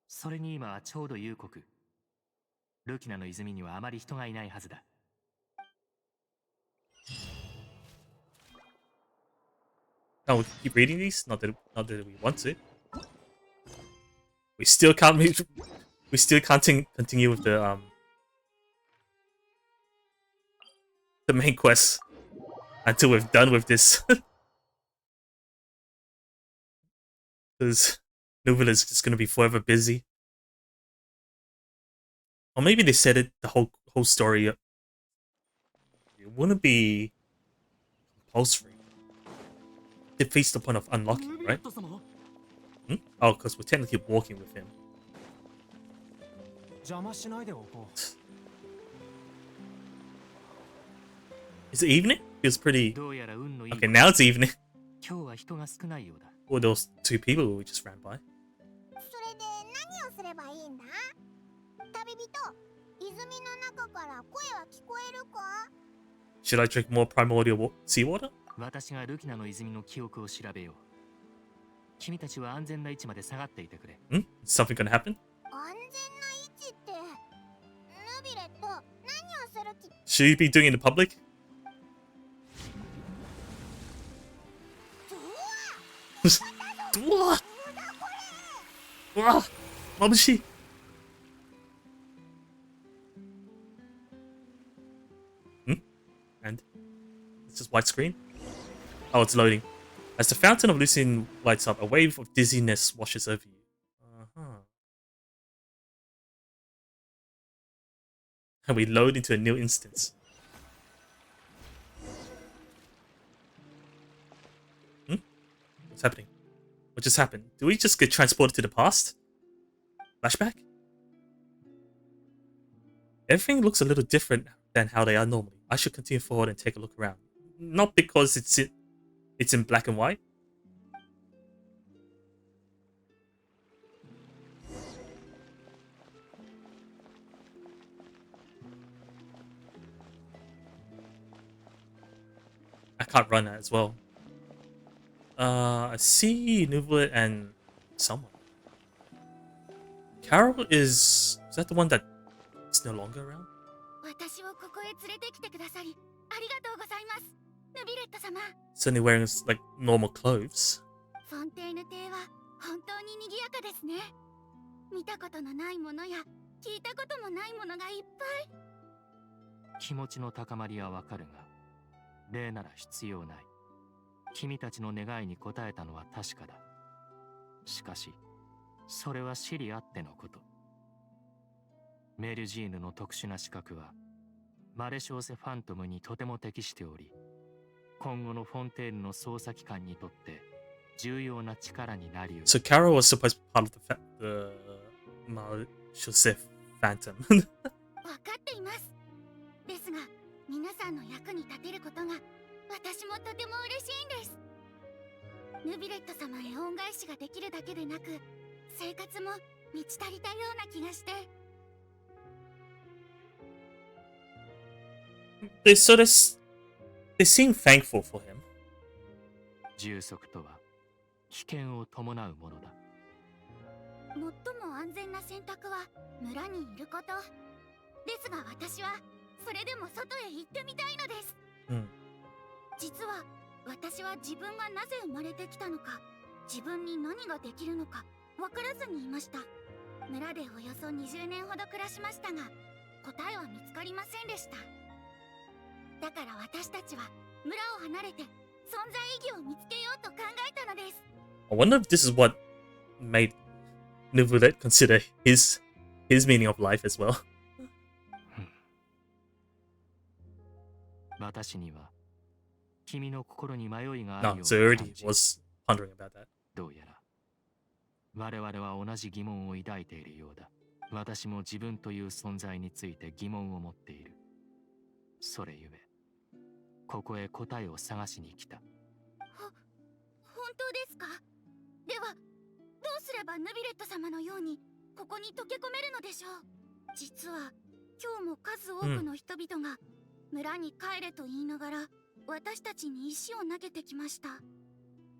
それに今はちょうど夕刻。ルキナの泉にはあまり人がいないはずだ。Oh, we keep reading these? Not that we want to. We still can't continue with the main quest until we're done with this. Because Nubila's just gonna be forever busy. Or maybe they said it the whole story. It wouldn't be compulsory. Defeats the point of unlocking, right? Hmm? Oh, because we're technically walking with him. Is it evening? Feels pretty... どうやら運のいい。 Okay, now it's evening. 今日は人が少ないようだ。 Or those two people we just ran by. それで何をすればいいんだ？旅人、泉の中から声は聞こえるか？ Should I drink more primordial seawater? 私がルキナの泉の記憶を調べよう。君たちは安全な位置まで下がっていてくれ。Hmm? Is something gonna happen? 安全な位置って、ヌビレット、何をする気？ Should you be doing it in public? うわうわ眩しい And it's just widescreen? Oh, it's loading. As the fountain of Lucian lights up, a wave of dizziness washes over you. And we load into a new instance. What's happening? What just happened? Do we just get transported to the past? Flashback? Everything looks a little different than how they are normally. I should continue forward and take a look around. Not because it's in black and white. I can't run that as well. I see Nublet and someone. Carol is that the one that is no longer around? 私をここへ連れてきてくださりありがとうございます、ヌビレット様。 Certainly wearing like normal clothes. フォンテーヌ邸は本当に賑やかですね。見たことのないものや聞いたこともないものがいっぱい。気持ちの高まりはわかるが、礼なら必要ない。君たちの願いに応えたのは確かだ。しかし、それはシリあってのこと。メルジーヌの特殊な資格は、マレショーセ・ファントムにとても適しており、今後のフォンテーヌの捜査機関にとって重要な力になりうる。So Carol was supposed to be part of the Joseph Phantom. 分かっています。ですが、皆さんの役に立てることが私もとても嬉しいんです。ヌビレット様へ恩返しができるだけでなく、生活も満ち足りたような気がして。they seem thankful for him. 充足とは危険を伴うものだ。最も安全な選択は村にいること。ですが私はそれでも外へ行ってみたいのです。実は私は自分がなぜ生まれてきたのか、自分に何ができるのか分からずにいました。村でおよそ20年ほど暮らしましたが、答えは見つかりませんでした。だから私たちは村を離れて存在意義を見つけようと考えたのです。I wonder if this is what made Neuvillette consider his meaning of life as well. 私には君の心に迷いがある No, ような so he 感 already じ。 was pondering about that. どうやら我々は同じ疑問を抱いているようだ。私も自分という存在について疑問を持っている。それゆえここへ答えを探しに来た。本当ですか？ではどうすればヌビレット様のようにここに溶け込めるのでしょう？実は今日も数多くの人々が村に帰れと言いながら私たちに石を投げてきました。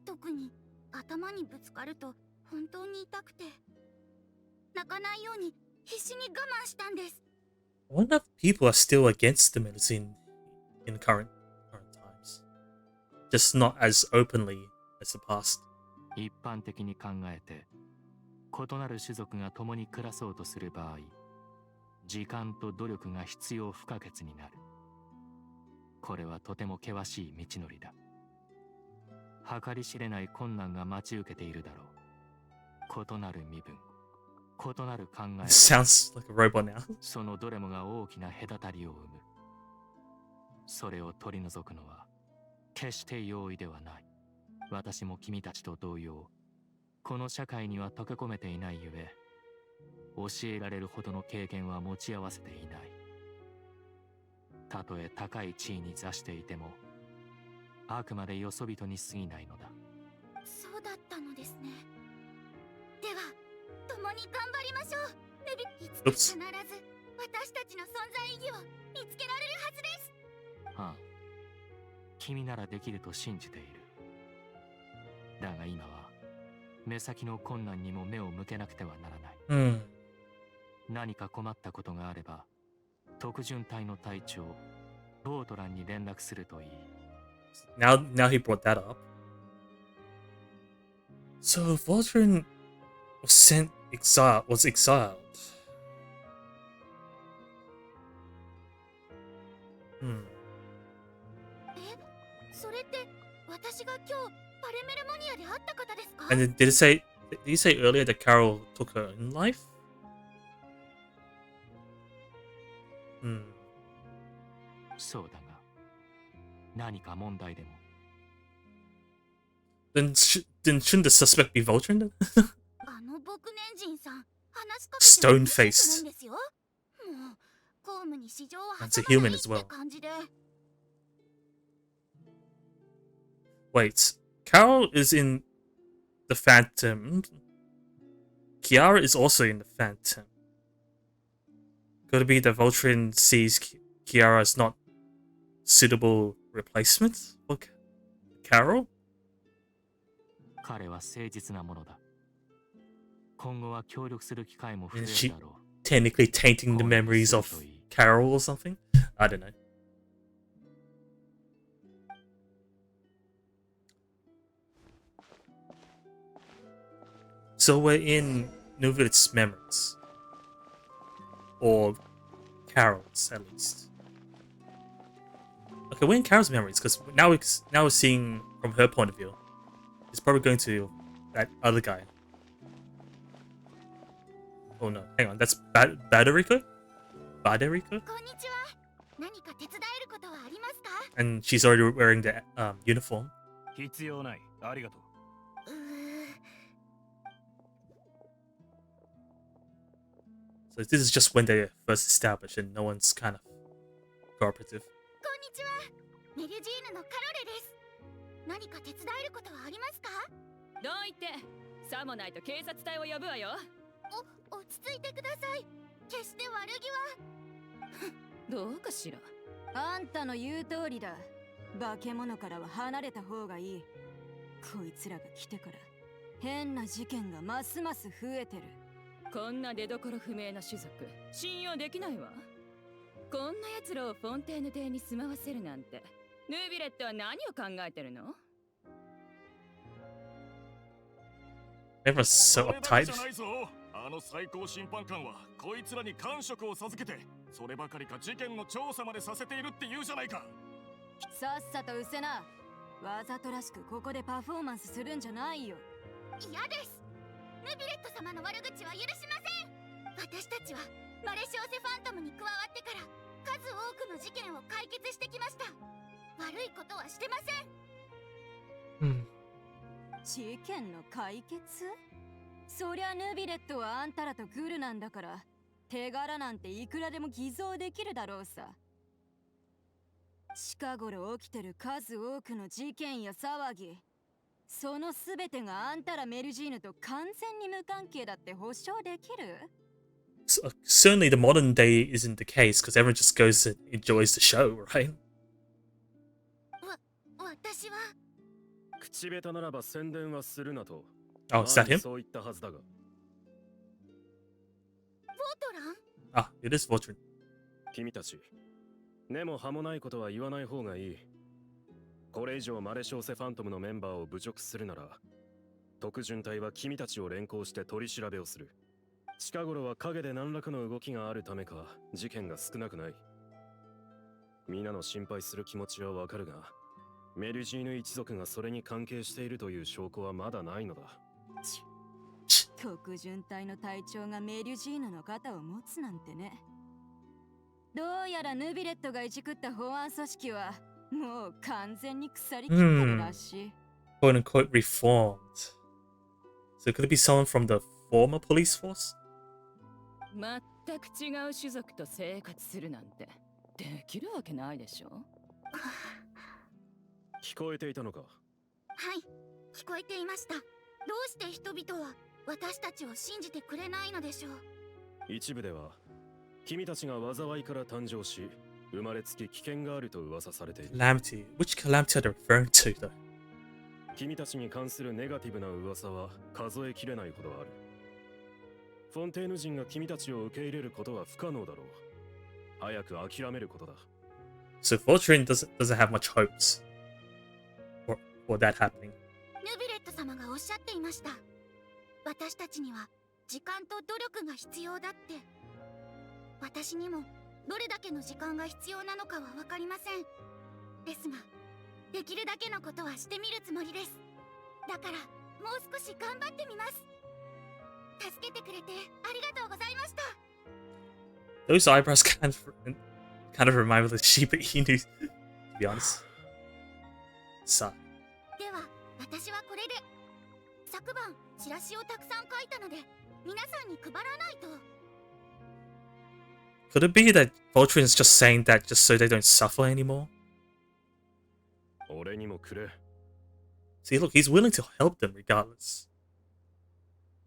特に頭にぶつかると本当に痛くて、泣かないように必死に我慢したんです。 I wonder if people are still against the medicine in current times. Just not as openly as the past. 一般的に考えて異なる種族が共に暮らそうとする場合、時間と努力が必要不可欠になる。これはとても険しい道のりだ。計り知れない困難が待ち受けているだろう。異なる身分、異なる考え Sounds like a robot now. そのどれもが大きな隔たりを生む。それを取り除くのは決して容易ではない。私も君たちと同様、この社会には溶け込めていないゆえ、教えられるほどの経験は持ち合わせていない。たとえ高い地位に座していても、あくまでよそ人に過ぎないのだ。そうだったのですね。では共に頑張りましょう。いつか必ず私たちの存在意義を見つけられるはずです。ああ、君ならできると信じている。だが今は目先の困難にも目を向けなくてはならない。何か困ったことがあれば特巡隊の隊長ボートランに連絡するといい。Now he brought that up. So Voltron was exiled. それって私が今日パレメルモニアで会った方ですか？ And then did you say earlier that Carol took her own life? そうだが、何か問題でも。Then shouldn't the suspect be Voltron then? あの牧年人さん、話しかけて Stone-faced. するんですよ。もう公務に市場は挟 That's a まない human as っ well. て感じで。Wait, Carol is in the Phantom. Kiara is also in the Phantom. Could it be that Voltron sees Kiara as not suitable replacement for Carol? 彼は誠実なものだ。今後は協力する機会も増え Is る she だろう。 technically tainting the memories of Carol or something? I don't know. So we're in Neuvillette's memories. or Carol's at least. Okay, we're in Carol's memories because now we're seeing from her point of view. It's probably going to that other guy. Oh no, hang on, that's Badariko? Badariko? こんにちは。何か手伝えることはありますか？ And she's already wearing the uniform. 必要ない。ありがとう。So this is just when they first established and no one's kind of cooperative. こんにちは。メルジーヌのカロレです。何か手伝えることはありますか？どう言ってさもないと警察隊を呼ぶわよ。落ち着いてください。決して悪気は。どうかしら。あんたの言う通りだ。化け物からは離れた方がいい。こいつらが来てから変な事件がますます増えてる。こんな出所不明な種族信用できないわ。こんな奴らをフォンテーヌ邸に住まわせるなんてヌービレットは何を考えてるの？ Everyone's so それだけ uptight. じゃないぞ。あの最高審判官はこいつらに官職を授けて、そればかりか事件の調査までさせているって言うじゃないか。さっさとうせな。わざとらしくここでパフォーマンスするんじゃないよ。嫌です。ヌビレット様の悪口は許しません。私たちはマレシオセファントムに加わってから数多くの事件を解決してきました。悪いことはしてません。事件の解決？そりゃヌビレットはあんたらとグルなんだから手柄なんていくらでも偽造できるだろうさ。近頃起きてる数多くの事件や騒ぎ、そのすべてがあんたらメルジーヌと完全に無関係だって保証できる？ Certainly the modern day isn't the case because everyone just goes and enjoys the show, right? 私は口下手ならば宣伝はするなと。 Oh, is that him? そう言ったはずだが。ボートラン？ Ah, it is Voltron. 君たち、根も葉もないことは言わない方がいい。これ以上マレシオセファントムのメンバーを侮辱するなら、特巡隊は君たちを連行して取り調べをする。近頃は陰で何らかの動きがあるためか、事件が少なくない。皆の心配する気持ちはわかるが、メルジーヌ一族がそれに関係しているという証拠はまだないのだ。特巡隊の隊長がメルジーヌの肩を持つなんてね。どうやらヌビレットがいじくった保安組織はもう完全に腐りきってるらしい。Quote unquote reformed. So could it be someone from the former police force? 全く違う種族と生活するなんてできるわけないでしょ。聞こえていたのか？はい、聞こえていました。どうして人々は私たちを信じてくれないのでしょう。一部では君たちが災いから誕生し生まれつき危険があると噂されている。 Calamity. Which calamity are they referring to, though? 君たちに関するネガティブな噂は数えきれないほどある。フォンテーヌ人が君たちを受け入れることは不可能だろう。早く諦めることだ。 So Voltron doesn't have much hopes for that happening. ヌビレット様がおっしゃっていました。私たちには時間と努力が必要だって。私にもどれだけの時間が必要なのかは分かりません。ですが、できるだけのことはしてみるつもりです。だからもう少し頑張ってみます。助けてくれてありがとうございました。 Those eyebrows kind of remind me of the Shiba Inu, to be honest. Sigh. では私はこれで。昨晩チラシをたくさん書いたので皆さんに配らないと。 Could it be that Voltron's just saying that just so they don't suffer anymore? 俺にもくれ。 See, look, he's willing to help them regardless.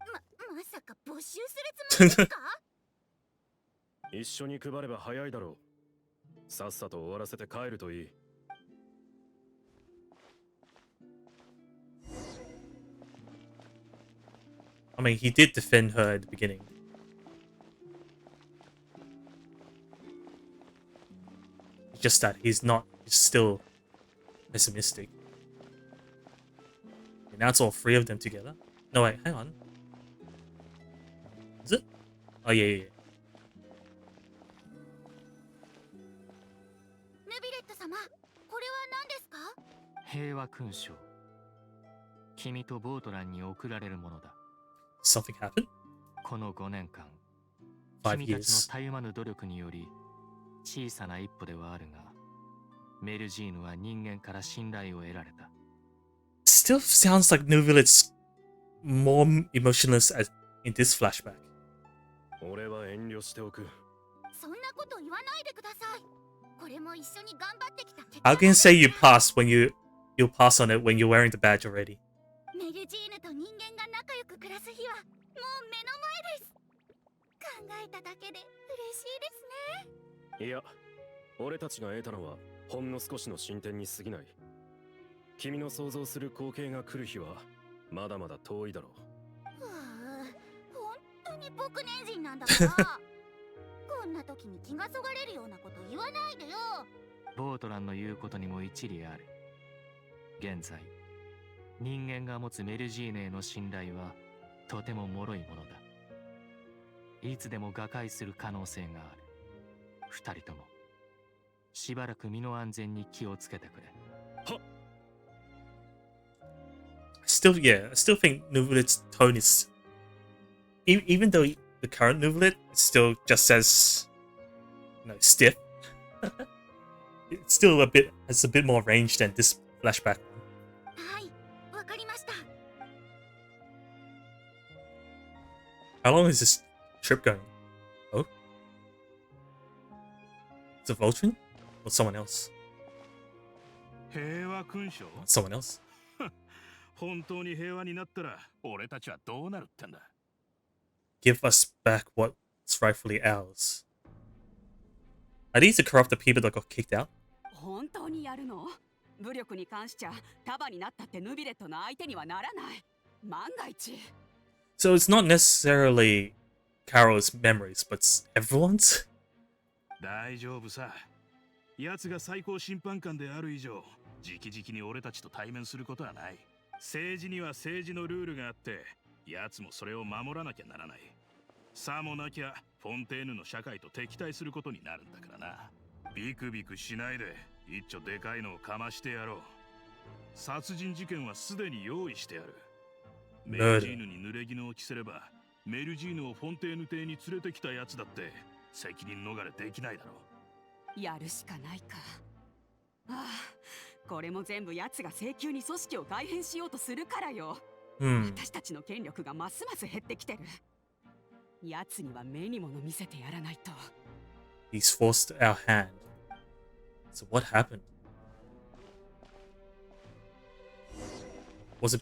まさか募集するつもりですか？一緒に配れば早いだろう。さっさと終わらせて帰るといい。I mean, he did defend her at the beginning. It's just that he's still pessimistic. And now it's all three of them together. No, wait, hang on. Is it? Oh, yeah. ビレット様、これは何ですか？平和勲章。君とボートランに贈られるものだ。 Something happened? この5年間、 5君たちの years. たゆまぬ努力により小さな一歩ではあるが、メルジーヌは人間から信頼を得られた。 Still sounds like Nuvillet's more emotionless in this flashback. 俺は遠慮しておく。そんなこと言わないでください。これも一緒に頑張ってきた結 How 果 can you say you pass when you'll pass on it when you're wearing the badge already? メルジーヌと人間が仲良く暮らす日はもう目の前です。考えただけで嬉しいですね。いや、俺たちが得たのはほんの少しの進展に過ぎない。君の想像する光景が来る日はまだまだ遠いだろう。本当に僕年人なんだからこんな時に気がそがれるようなこと言わないでよ。ボートランの言うことにも一理ある。現在、人間が持つメルジーヌへの信頼はとても脆いものだ。いつでも瓦解する可能性がある。二人ともしばらく身の安全に気をつけてくれ。はっ。 I still think Nuvillet's tone is, even though the current Nuvillet is still just as, stiff. It's still has a bit more range than this flashback. はい、わかりました。 How long is this trip going? Oh, it's a Voltron or someone else? 平和勲章？ Someone else. 本当に平和になったら俺たちはどうなるってんだ。 Give us back what's rightfully ours. Are these the corrupted people that got kicked out? 本当にやるの？武力に関しちゃ束になったってヌビレットの相手にはならない。万が一。 So it's not necessarily Carol's memories, but it's everyone's? 大丈夫さ。奴が最高審判官である以上、直々に俺たちと対面することはない。政治には政治のルールがあって、奴もそれを守らなきゃならない。さもなきゃフォンテーヌの社会と敵対することになるんだからな。ビクビクしないで一丁でかいのをかましてやろう。殺人事件はすでに用意してやる。メルジーヌに濡れ衣を着せれば、メルジーヌをフォンテーヌ邸に連れてきた奴だって責任逃れできないだろう。やるしかないか。ああ、これも全部奴が請求に組織を改変しようとするからよ。私たちの権力がますます減ってきてる。奴には目に物見せてやらないと。 He's forced our hand. So what happened? Was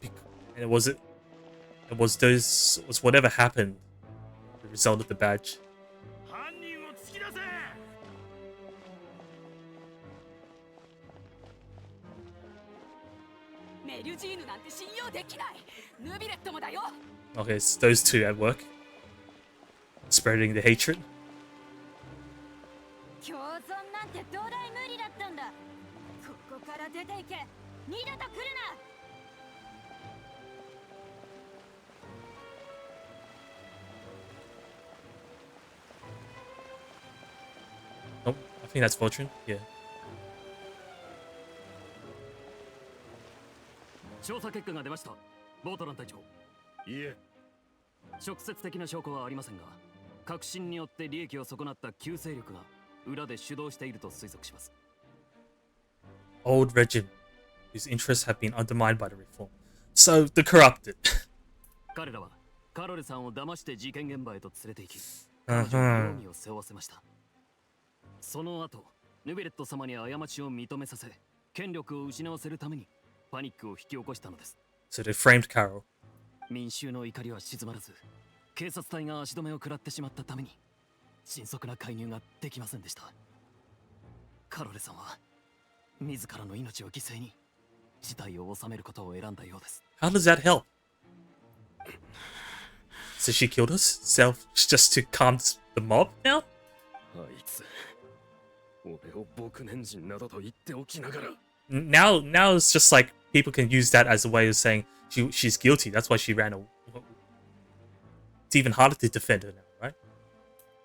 whatever happened the result of the badge? 犯人を突き出せ。メルジーヌなんて信用できない。ヌビレットもだよ。 Okay, it's those two at work. Spreading the hatred. 共存なんてどうだい無理だったんだ。ここから出ていけ。二度と来るな。 Oh, I think that's Voltron. Yeah. 調査結果が出ました。ボートラン隊長。いえ、直接的な証拠はありませんが、革新によって利益を損なった旧勢力が裏で主導していると推測します。 Old regime, whose interests have been undermined by the reform. So the corrupted. 彼らはカロルさんを騙して事件現場へと連れて行き、彼女に容疑を背負わせました。その後、ヌビレット様に過ちを認めさせ、権力を失わせるためにパニックを引き起こしたのです。 So they framed Carol. 民衆の怒りは静まらず、警察隊が足止めを食らってしまったために迅速な介入ができませんでした。カロレさんは自らの命を犠牲に事態を収めることを選んだようです。 How does that help? So she killed herself just to calm the mob now? あいつ、俺を僕年人などと言っておきながら。 Now it's just like people can use that as a way of saying she's guilty. That's why she ran away. It's even harder to defend her now, right?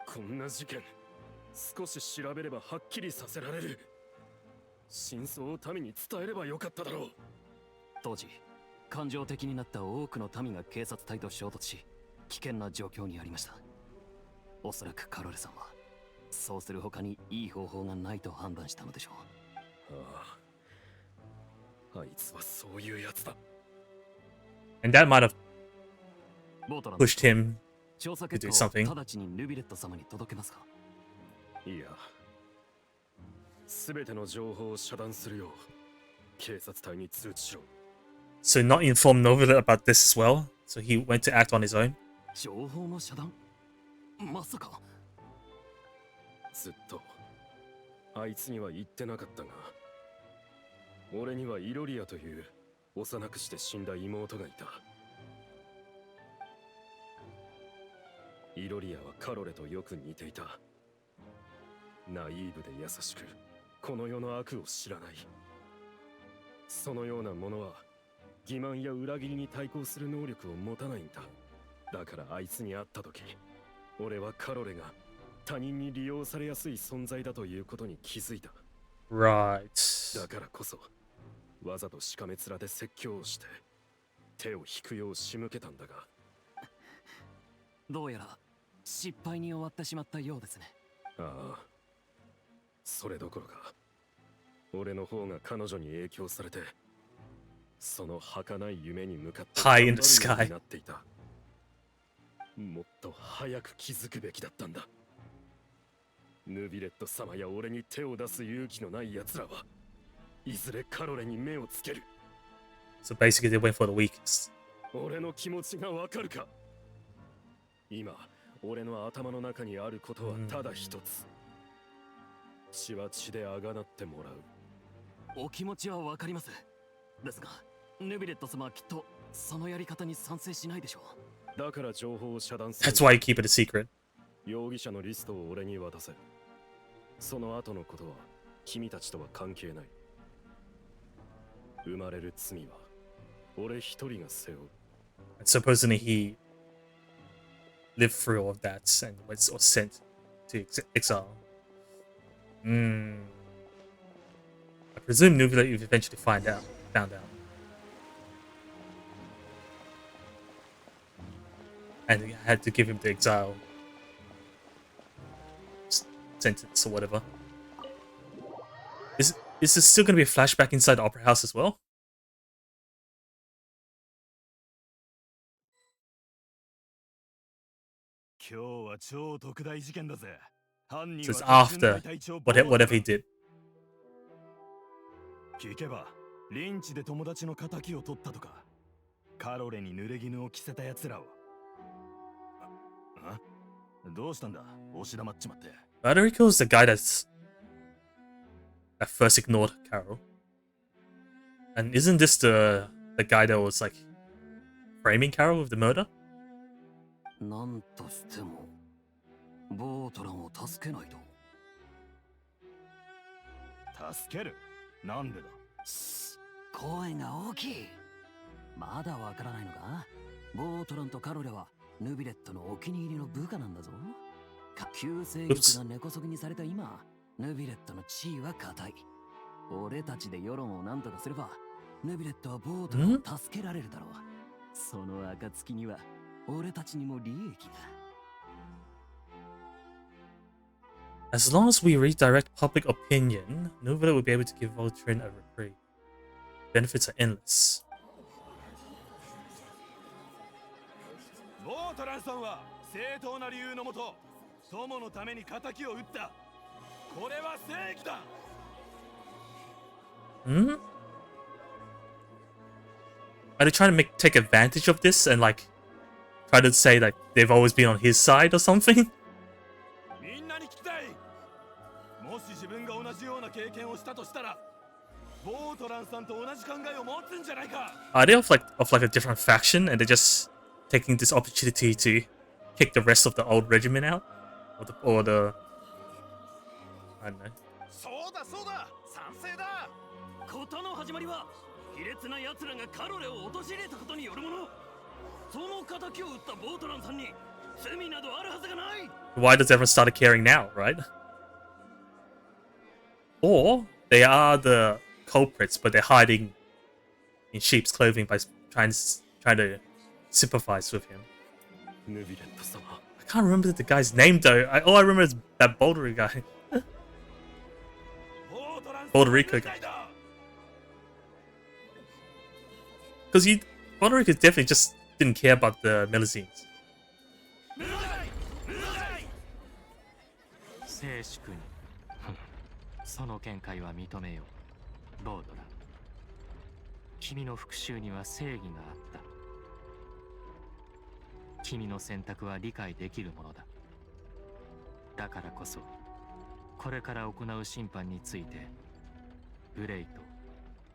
こんな事件、少し調べればはっきりさせられる。真相を民に伝えればよかっただろう。当時感情的になった多くの民が警察隊と衝突し、危険な状況にありました。おそらくカロレさんはそうする他にいい方法がないと判断したのでしょう。ああ、あいつはそういうやつだ。 And that might have ボートラン pushed him 調査 to 結 do 果を something. 直ちにヌビレット様に届けますか？いや、すべての情報を遮断するよう警察隊に通知しろ。 So not inform Novilla about this as well. So he went to act on his own. 情報の遮断？まさか。ずっとあいつには言ってなかったが、俺にはイロリアという幼くして死んだ妹がいた。イロリアはカロレとよく似ていた。ナイーブで優しく、この世の悪を知らない。そのようなものは欺瞞や裏切りに対抗する能力を持たないんだ。だからあいつに会った時、俺はカロレが他人に利用されやすい存在だということに気づいた。 Right. だからこそわざとしかめ面で説教をして手を引くよう仕向けたんだが、どうやら失敗に終わってしまったようですね。ああ、それどころか俺の方が彼女に影響されて、その儚い夢に向かって High in the sky 頑張るようになっていた。もっと早く気づくべきだったんだ。ヌビレット様や俺に手を出す勇気のない奴らはいずれカロレに目をつける。 So basically they went for the weakest. 俺の気持ちがわかるか。今俺の頭の中にあることはただ一つ。血は血であがなってもらう。お気持ちはわかります。ですがヌビレット様はきっとそのやり方に賛成しないでしょう。だから情報を遮断する。 That's why you keep it a secret. 容疑者のリストを俺に渡せ。その後のことは君たちとは関係ない。生まれる罪は俺一人が背負う。 And supposedly he lived through all of that and was sent to exile. I presume Nuvula you've eventually found out. And he had to give him the exile sentence or whatever. Is this still going to be a flashback inside the Opera House as well? So it's after whatever he did. 聞けばリンチで友達の仇を取ったとか、カロレに濡れ衣を着せた奴らを。どうしたんだ、押し黙っちまって。 Federico is the guy that first ignored Carol. And isn't this the guy that was like framing Carol with the murder? なんとしてもボートランを助けないと。助ける？なんでだ？声が大きい。まだわからないのか？ボートランとカロレはヌビレットのお気に入りの部下なんだぞ。旧勢力が根こそぎにされた今、ヌビレットの地位は固い。俺たちで世論を何とかすれば、ヌビレットはボートランを助けられるだろう。その暁には俺たちにも利益が。As long as we redirect public opinion, Nuvula will be able to give Voltrin a reprieve. Benefits are endless. ボートランさんは正当な理由のもと、友のために仇を撃った。これは正義だ。Are they trying to take advantage of this and like try to say like they've always been on his side or something? みんなに聞きたい。もし自分が同じような経験をしたとしたら、ボートランさんと同じ考えを持つんじゃないか。 Are they of like a different faction and they're just taking this opportunity to kick the rest of the old regiment out? Or the I don't know. そうだそうだ、賛成だ。事の始まりは卑劣な奴らがカロレを陥れたことによるもの。その仇を撃ったボートランさんに罪などあるはずがない。 Why does everyone start caring now, right? Or they are the culprits, but they're hiding in sheep's clothing by trying to sympathize with him. ヌビレット様 I can't remember the guy's name though. All I remember is that bouldery guy. Puerto Rico guy. Because Puerto Rico definitely just didn't care about the Melusines. 静粛にその見解は認めようボードラ君の復讐には正義があった君の選択は理解できるものだだからこそこれから行う審判について憂いと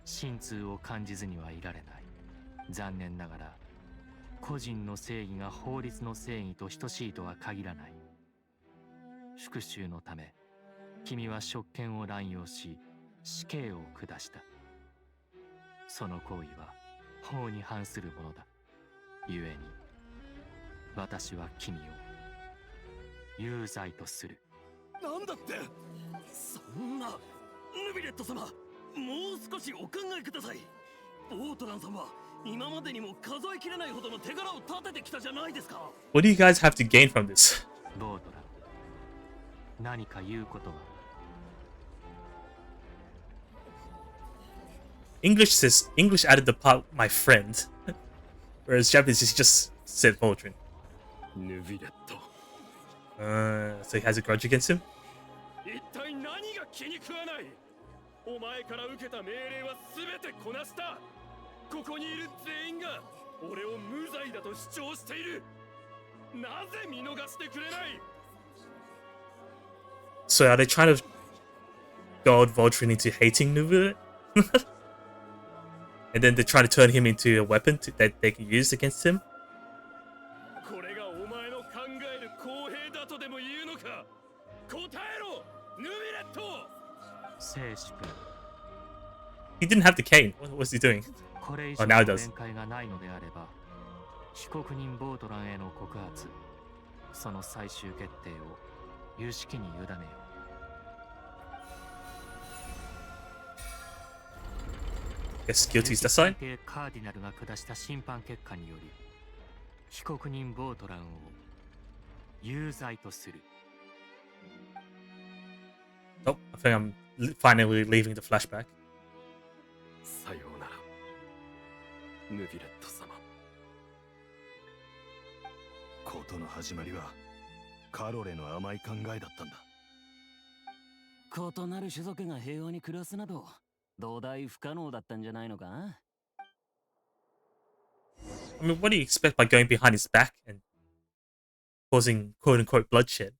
心痛を感じずにはいられない残念ながら個人の正義が法律の正義と等しいとは限らない復讐のため君は職権を乱用し死刑を下したその行為は法に反するものだ故に私は君を有罪とするなんだってそんなヌビレット様もう少しお考えくださいボートランさんは今までにも数えきれないほどの手柄を立ててきたじゃないですか What do you guys have to gain from this? ボートラン何か言うことは English added the part my friend, whereas Japanese just said Valdrin. ヌビレット So he has a grudge against him? 一体何が気に食わないお前から受けた命令は全てこなしたここにいる全員が俺を無罪だと主張しているなぜ見逃してくれない So are they trying to goad Valdrin into hating Nubu? And then they're trying to turn him into a weapon that they can use against him? これがお前の考える公平だとでも言うのか答えろヌビレット静粛 He didn't have the cane. What was he doing? これ以上 now の he does. 面会がないのであれば被告人ボートランへの告発その最終決定を有識に委ねよ Guess guilty is the sign? カーディナルが下した審判結果により被告人ボートランを有罪とする Oh, I think I'm finally leaving the flashback. さようならヌビレット様事の始まりはカロレの甘い考えだったんだ異なる種族が平和に暮らすなど土台不可能だったんじゃないのか I mean, what do you expect by going behind his back and causing quote-unquote bloodshed?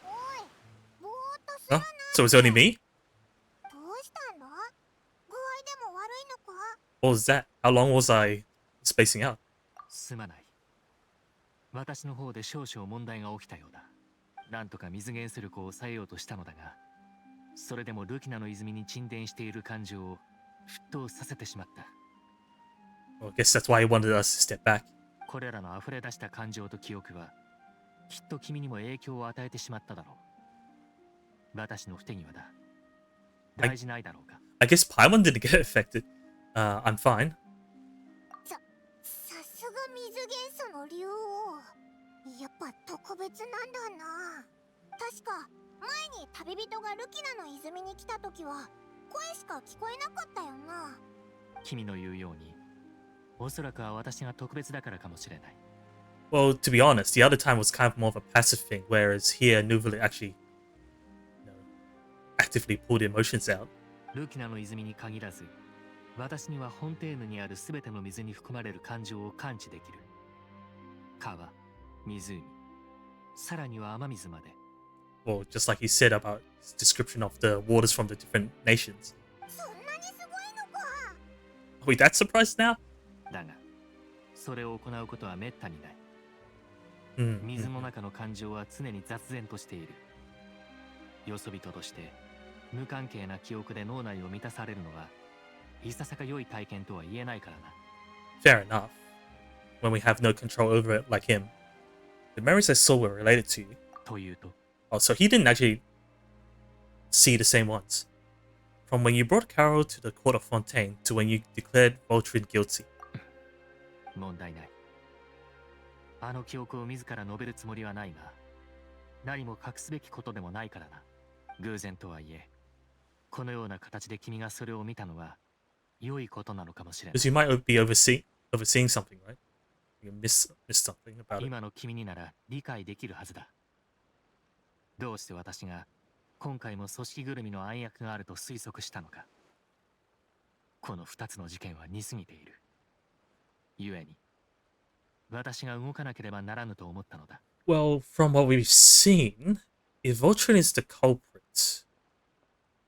おいぼーっとする Huh? な So it's only me? どうしたんだ具合でも悪いのか What was that? How long was I spacing out? すまない私の方で少々問題が起きたようだなんとか水源する子を抑えようとしたのだがそれでもルキナの泉に沈殿している感情を沸騰させてしまった Well, I guess that's why he wanted us to step back. これらの溢れ出した感情と記憶はきっと君にも影響を与えてしまっただろう私の不手際だ大事ないだろうか I guess Paimon didn't get affected. I'm fine. さすが水元素の竜王やっぱ特別なんだな確か前に旅人がルキナの泉に来た時は声しか聞こえなかったよな君の言うようにおそらくは私が特別だからかもしれない Well, to be honest, the other time was kind of more of a passive thing, whereas here, Nuvalit actually actively pulled emotions out. ルキナの泉に限らず私にはフォンテーヌにある全ての水に含まれる感情を感知できる川、湖、さらには雨水まで Well, just like he said about his description of the waters from the different nations. そんなにすごいのか Are we that surprised now? だがそれを行うことは滅多にない Hmm. 水の中の感情は常に雑然としているよそ人として無関係な記憶で脳内を満たされるのはいささか良い体験とは言えないからな Fair enough. when we have no control over it like him. The memories I saw were related to you. というと Oh, so he didn't actually see the same ones. From when you brought Carol to the court of Fontaine to when you declared Voltrin guilty. 問題ない。あの記憶を自ら述べるつもりはないが、何も隠すべきことでもないからな。偶然とはいえ、このような形で君がそれを見たのは良いことなのかもしれない。 Because you might be overseeing something, right? You miss something about it. 今の君になら理解できるはずだ。どうして私が今回も組織ぐるみの暗躍があると推測したのか。この2つの事件は似すぎている。ゆえに、私が動かなければならぬと思ったのだ。Well, from what we've seen, if Voltrin is the culprit,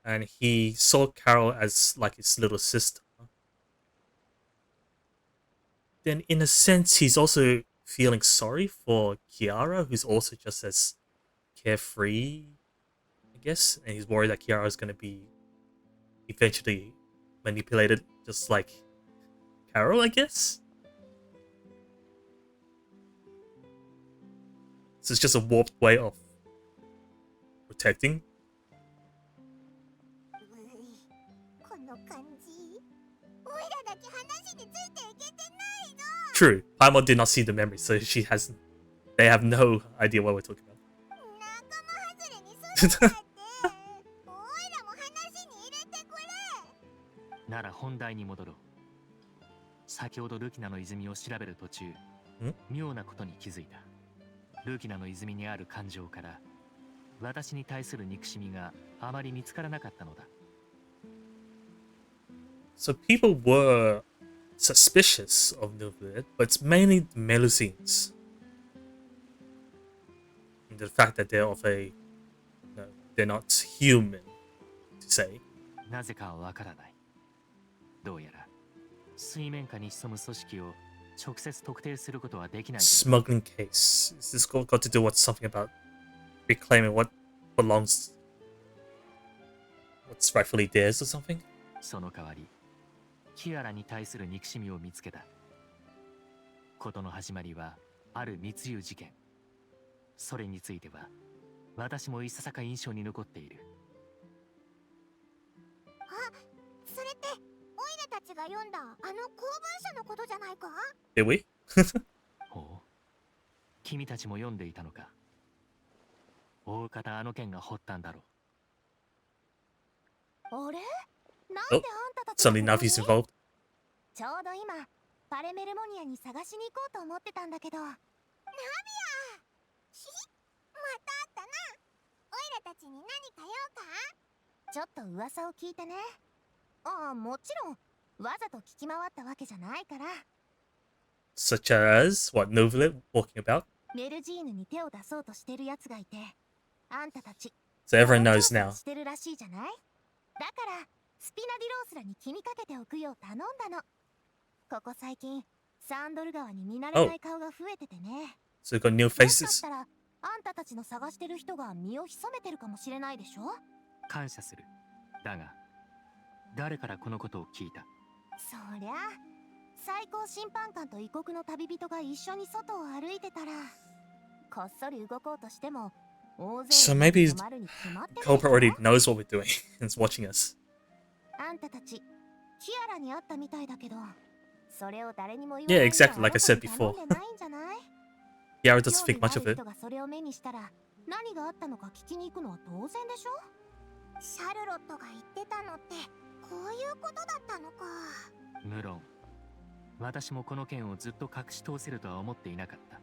and he saw Carol as like his little sister, then in a sense he's also feeling sorry for Kiara, who's also just as carefree, I guess, and he's worried that Kiara is going to be eventually manipulated just like Carol, I guess. So it's just a warped way of protecting. この感じ、オイラだけ話についていけてないぞ。 True, Paimon did not see the memory, so they have no idea what we're talking about. 仲間外れにするなって。オイラも話に入れてくれ。なら本題に戻ろう。先ほどルキナの泉を調べる途中、妙なことに気づいた。ルキナの泉にある感情から私に対する憎しみがあまり見つからなかったのだ。 So people were suspicious of Nuclear, but it's mainly the Melusines. And the fact that they're of a... No, they're not human, to say. なぜかはわからない。どうやら水面下に潜む組織を直接特定することはできない。 Smuggling case. Is this got to do with something about reclaiming what belongs... what's rightfully theirs or something? その代わり、キアラに対する憎しみを見つけた。事の始まりはある密輸事件。それについては私もいささか印象に残っている。あ、それってオイラたちが読んだあの公文書のことじゃないか？ Did we? ほう、君たちも読んでいたのか。大方あの件が発端だろう。あれ？なんであんたたち Suddenly Navi's involved. ちょうど今パレメルモニアに探しに行こうと思ってたんだけど。ナビア！またあったな。オイラたちに何か用か？ちょっと噂を聞いてね。ああ、もちろんわざと聞き回ったわけじゃないから。 Such as what Novelet walking about? メルジーヌに手を出そうとしてるやつがいて、あんたたち So everyone knows 調 now. 査してるらしいじゃない？だからスピナディロースらに気にかけておくよう頼んだの。ここ最近サンドル川に見慣れない顔が増えててね。 So we've got new もしかし faces. たらあんたたちの探してる人が身を潜めてるかもしれないでしょ。感謝する。だが誰からこのことを聞いた？そりゃ最高審判官と異国の旅人が一緒に外を歩いてたら、こっそり動こうとしても大勢 So の maybe 人が止まるに決まってるでしょ。 Culprit already knows what we're doing and is watching us. あんたたちキアラに会ったみたいだけど、それを誰にも言わ Yeah, ない exactly, like I said あなた before. に頼んでないんじゃない？ Kiara doesn't 興 think 味 much が of ある it. 人がそれを目にしたら何があったのか聞きに行くのは当然でしょ。シャルロットが言ってたのってこういうことだったのか。無論私もこの件をずっと隠し通せるとは思っていなかった。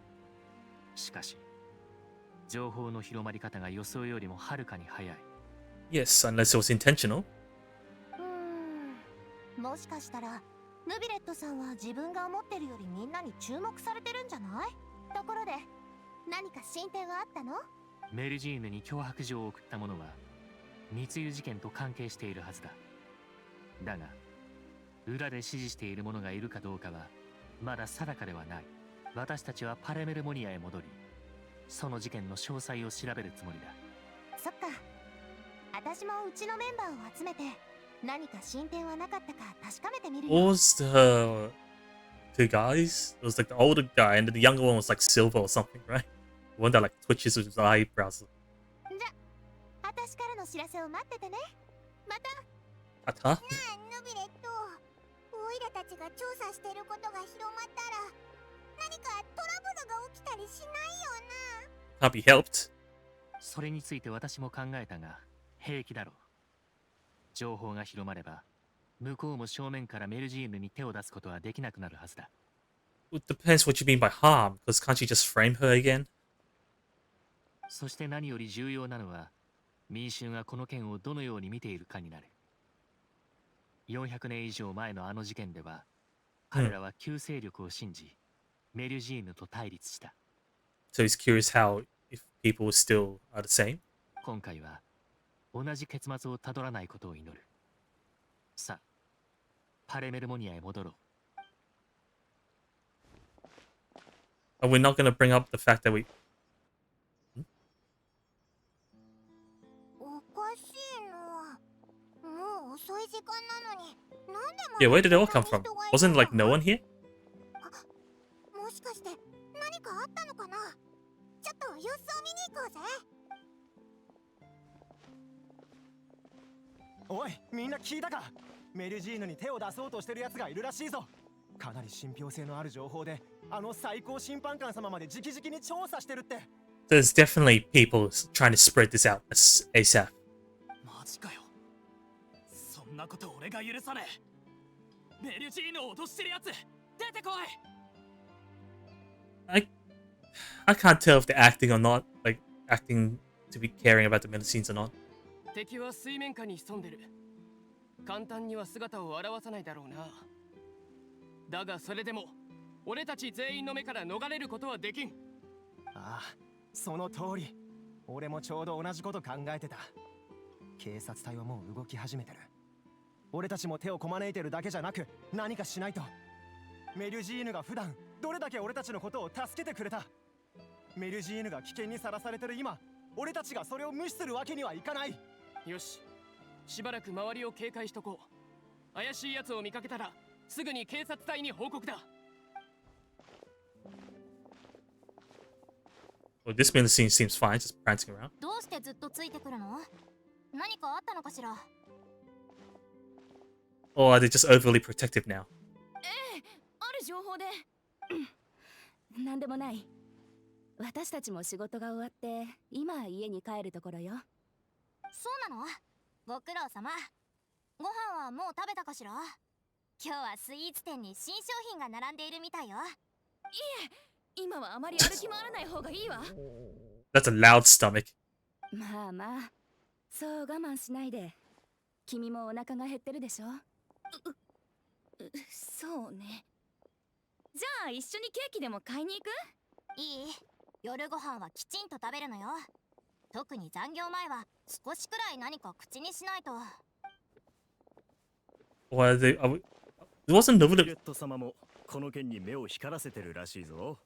しかし情報の広まり方が予想よりもはるかに早い。 Yes, unless it was intentional. もしかしたらヌビレットさんは自分が思ってるよりみんなに注目されてるんじゃない？ところで何か進展はあったの？メルジーヌに脅迫状を送った者は密輸事件と関係しているはずだ。だが裏で指示している者がいるかどうかはまだ定かではない。私たちはパレメルモニアへ戻り、その事件の詳細を調べるつもりだ。そっか。私もうちのメンバーを集めて何か進展はなかったか確かめてみるよ。What was two guys. It was like the older guy, and then the younger one was like silver or something, right? The one that like twitches with his eyebrows. 私からの知らせを待っててね。また。 Huh? なあ、ヌビレット。オイラたちが調査してることが広まったら、何かトラブルが起きたりしないよな。 Can't be helped. それについて私も考えたが平気だろう。情報が広まれば向こうも正面からメルジーヌに手を出すことはできなくなるはずだ。 It depends what you mean by harm, because can't you just frame her again? そして何より重要なのは民衆がこの件をどのように見ているかになる。400年以上前のあの事件では彼らは旧勢力を信じ、メルジーヌと対立した。 So he's curious how if people still are the same. 今回は同じ結末をたどらないことを祈る。さあ、パレメルモニアへ戻ろう。 And we're not going to bring up the fact that we... おかしいの。もう遅い時間なのに、なんでも Yeah, where did it all come from? Wasn't like no one here? もしかして何かあったのかな。ちょっと様子を見に行こうぜ。おい、みんな聞いたか。メルジーヌに手を出そうとしてる奴がいるらしいぞ。かなり信憑性のある情報で、あの最高審判官様まで直々に調査してるって。 There's definitely people trying to spread this out ASAP. マジかよ。そんなこと俺が許さねえ。メルジーヌを脅してるやつ、出てこい。 I can't tell if they're acting or not, like acting to be caring about the medicines or not. 敵は水面下に潜んでる。簡単には姿を現さないだろうな。だがそれでも俺たち全員の目から逃れることはできん。ああ、その通り。俺もちょうど同じこと考えてた。警察隊はもう動き始めてる。俺たちも手をこまねいてるだけじゃなく何かしないと。メルジーヌが普段どれだけ俺たちのことを助けてくれた。メルジーヌが危険にさらされてる今、俺たちがそれを無視するわけにはいかない。よし、しばらく周りを警戒しとこう。怪しい奴を見かけたらすぐに警察隊に報告だ。 Well, this medicine seems fine, just prancing around. どうしてずっとついてくるの？何かあったのかしら。 Or are they just overly protective now? ええ、ある情報で。なんでもない。私たちも仕事が終わって今家に帰るところよ。そうなの？ご苦労様。ご飯はもう食べたかしら？今日はスイーツ店に新商品が並んでいるみたいよ。いえ、今はあまり歩き回らない方がいいわ。 That's a loud stomach. まあまあ、そう我慢しないで。君もお腹が減ってるでしょ。そうね。じゃあ一緒にケーキでも買いに行く？いい？夜ご飯はきちんと食べるのよ。特に残業前は少しくらい何か口にしないと。 Or are they... Are we... There wasn't no... レット様もこの件に目を光らせてるらしいぞ。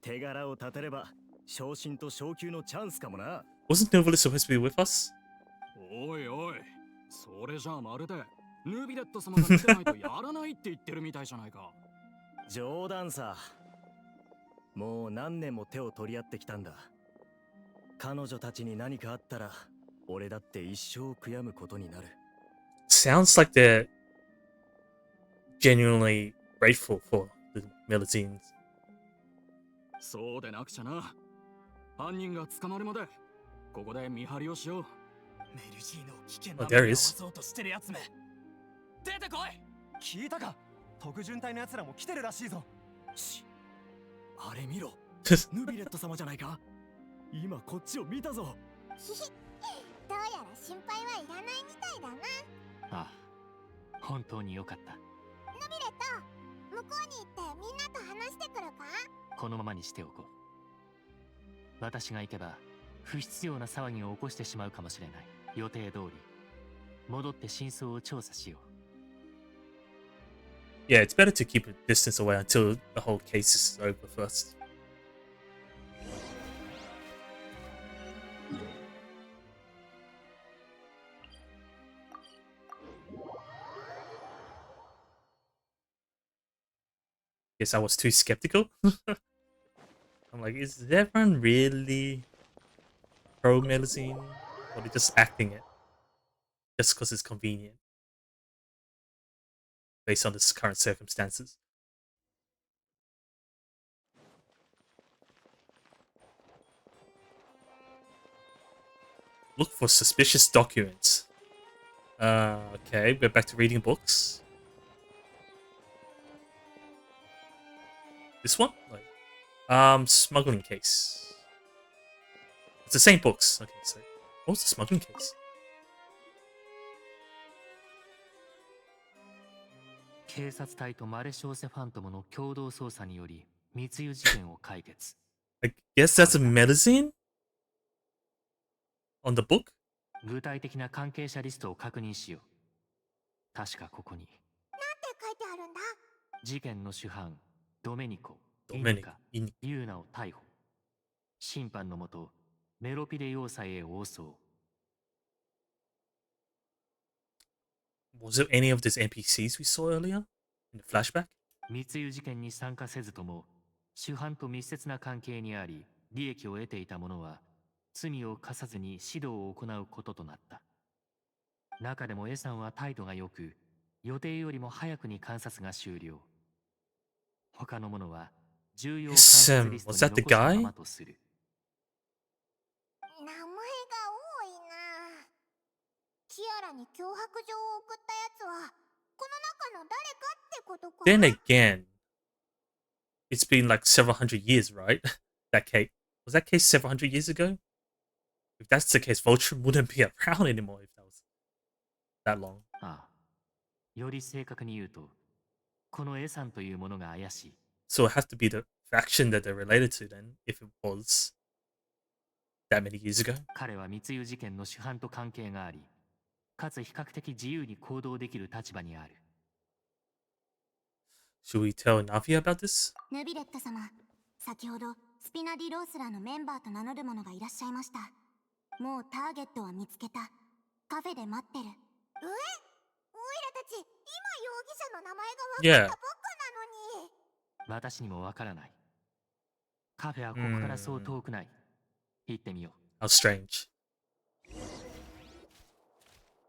手柄を立てれば昇進と昇級のチャンスかもな。 Wasn't Novalis supposed to be with us? おいおい、それじゃあまるでヌビレット様が見てないとやらないって言ってるみたいじゃないか。冗談さ。もう何年も手を取り合ってきたんだ。彼女たちに何かあったら俺だって一生悔やむことになる。 Sounds like they're genuinely grateful for the medicines. そうでなくちゃな。犯人が捕まるまでここで見張りをしよう。メルジーヌを危険 Oh, な there 目に is. 遭わそうとしてるやつめ。出てこい。聞いたか。特巡隊の奴らも来てるらしいぞ。あれ見ろ。ヌビレット様じゃないか。今こっちを見たぞ。ひひ、どうやら心配はいらないみたいだな。ああ、本当によかった。ヌビレット、向こうに行ってみんなと話してくるか？このままにしておこう。私が行けば不必要な騒ぎを起こしてしまうかもしれない。予定通り戻って真相を調査しよう。 Yeah, it's better to keep a distance away until the whole case is over first. Guess I was too skeptical. I'm like, is everyone really pro medicine? Or they're just acting it? Just because it's convenient. Based on the current circumstances. Look for suspicious documents. Okay, we're back to reading books. This one? Like, smuggling case. It's the same books. Okay, so what's the smuggling case? 警察隊とマレショーセファントムの共同捜査により密輸事件を解決。 I guess that's a medicine? On the book? 具体的な関係者リストを確認しよう。確かここになんて書いてあるんだ？事件の主犯ドメニコ・イニ Domenic. カ・ユーナを逮捕。審判のもとメロピデ要塞へ応送。 Was it any of these NPCs we saw earlier? In the flashback? 密輸事件に参加せずとも主犯と密接な関係にあり利益を得ていた者は罪を課さずに指導を行うこととなった。中でもエさんは態度が良く予定よりも早くに観察が終了。他の者は重要観察リストに残したままとする。名前が多いな。キアラに脅迫状を送ったやつはこの中の誰かってことか。 Then again, it's been like several hundred years, right? That case. Was that case several hundred years ago? If that's the case, Voltron wouldn't be around anymore if that was that long. ああ、より正確に言うと、このエさんというものが怪しい。 So it has to be the faction that they're related to then, if it was that many years ago. 彼は密輸事件の主犯と関係があり、かつ比較的自由に行動できる立場にある。Should we tell Navi about this? ヌビレット様、先ほどスピナディロースラーのメンバーと名乗る者がいらっしゃいました。もうターゲットは見つけた。カフェで待ってる。え？オイラたち、今容疑者の名前が分かったばっかなのに。私にもわからない。カフェはここからそう遠くない。行ってみよう。How strange.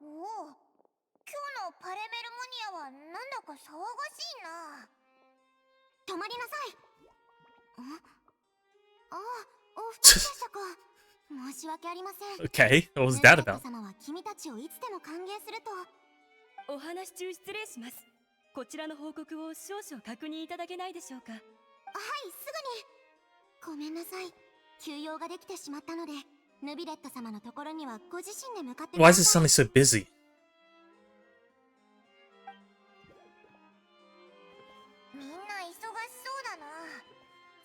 おお、今日のパレメルモニアはなんだか騒がしいな。止まりなさい。あ、お二人でしたか。申し訳ありません。 Okay, what was that about? 様は君たちをいつでも歓迎すると。お話中失礼します。こちらの報告を少々確認いただけないでしょうか。はい、すぐに。ごめんなさい。休養ができてしまったので、ヌビレット様のところにはご自身で向かってく Why だ is さい。 it suddenly so busy? みんな忙しそうだな。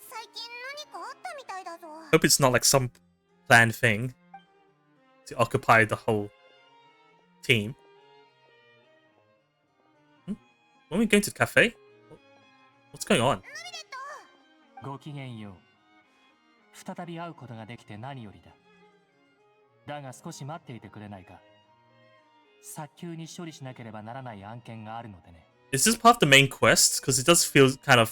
最近何かあったみたいだぞ。 Hope it's not like some planned thing to occupy the whole team. When we going to the cafe? What's going on? ごきげんよう。再び会うことができて何よりだ。だが少し待っていてくれないか。早急に処理しなければならない案件があるのでね。Is this part of the main quest? Because it does feel kind of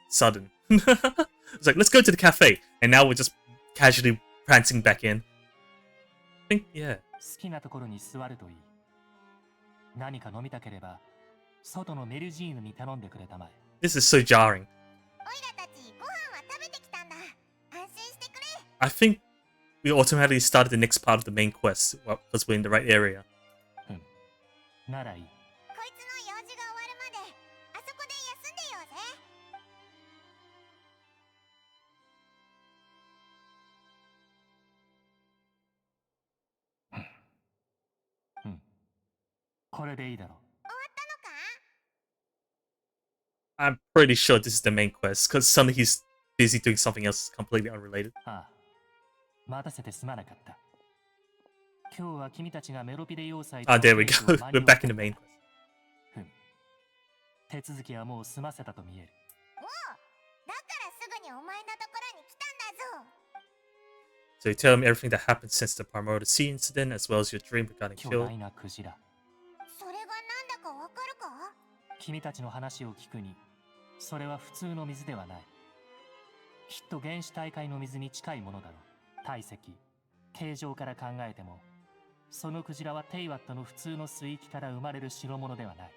sudden. It's like, let's go to the cafe. And now we're just casually prancing back in. I think, yeah. 好きなところに座るといい。何か飲みたければ、外のメルジーヌに頼んでくれたまえ。This is so jarring. オイラたちご飯は食べてきたんだ。安心してくれ。 I think we automatically started the next part of the main quest because we're in the right area. ならいい。こいつの用事が終わるまで、あそこで休んでようぜ。これでいいだろう。終わったのか？ I'm pretty sure this is the main quest because suddenly he's busy doing something else completely unrelated. ああ、待たせてすまなかった。今日は君たちがメロピデ要塞 Ah, there we go. We're back in the main quest. 手続きはもう済ませたと見える。おう、だからすぐにお前のところに来たんだぞ。 So you tell him everything that happened since the Primordial Sea incident, as well as your dream regarding 巨 Phil. 大なクジラ。それがなんだかわかるか？聞君たちの話を聞くに、それは普通の水ではない。きっと原始大海の水に近いものだろう。体積、形状から考えても、そのクジラはテイワットの普通の水域から生まれる代物ではない。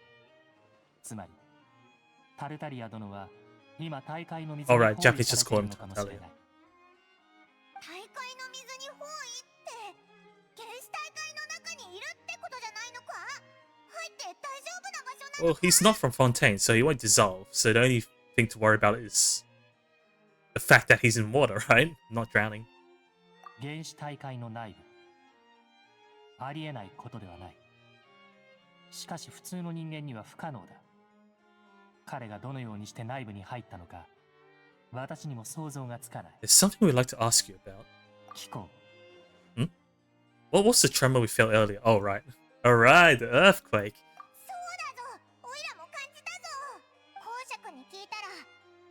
つまり、タルタリア殿は今大海の水に包囲 Alright, され Japanese て just い call る him のかもしれない。 Tartaria. 大海の水に包囲って原始大海の中にいるってことじゃないのか？入って大丈夫な場所なの Well, he's not from Fontaine, so he won't dissolve. So the only thing to worry about is the fact that he's in water, right? Not drowning. 原始大海の内部。ありえないことではない。しかし普通の人間には不可能だ。彼がどのようにして内部に入ったのか、私にも想像がつかない。 There's something we'd like to ask you about. 聞こう。What was the tremor we felt earlier? Oh, right. Alright, the earthquake. そうだぞ、オイラも感じたぞ。公爵に聞いたら、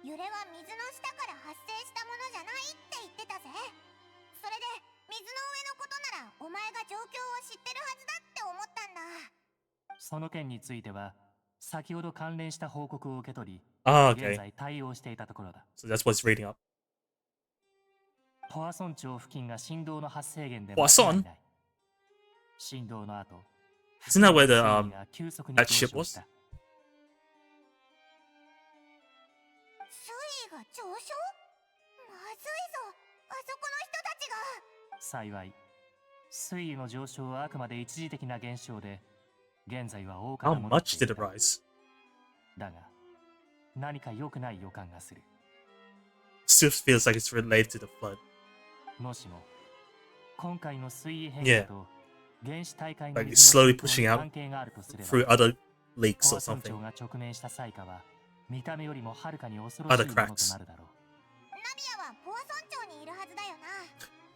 揺れは水の下から発生したものじゃないって言ってたぜ。それで水の上のことならお前が状況を知ってるはずだって思ったんだ。その件については、先ほど関連した報告を受け取り、Ah, 現 okay. 在対応していたところだ。So that's what he's reading up. ポアソン町付近が振動の発生源でポアソン間違いない。振動の後、 Isn't that where the, 水位が急速に that 上 ship 昇 was? した。水位が上昇？まずいぞ、あそこの人たちが。幸い、水位の上昇はあくまで一時的な現象で、現在は大方 How 戻って much い did る it rise? だが、何か良くない予感がする。 Still feels like it's related to the flood. もしも、今回の水位変化 Yeah. と原始大海の Like it's 水の slowly 浸透 pushing に out 関係があるとすれば、 through other leaks ポ or アソン something. 町が直面した災禍は、見た目よりもはるかに恐ろしい Other ものと cracks. なるだろう。ナビアはポアソン町にいるはずだよ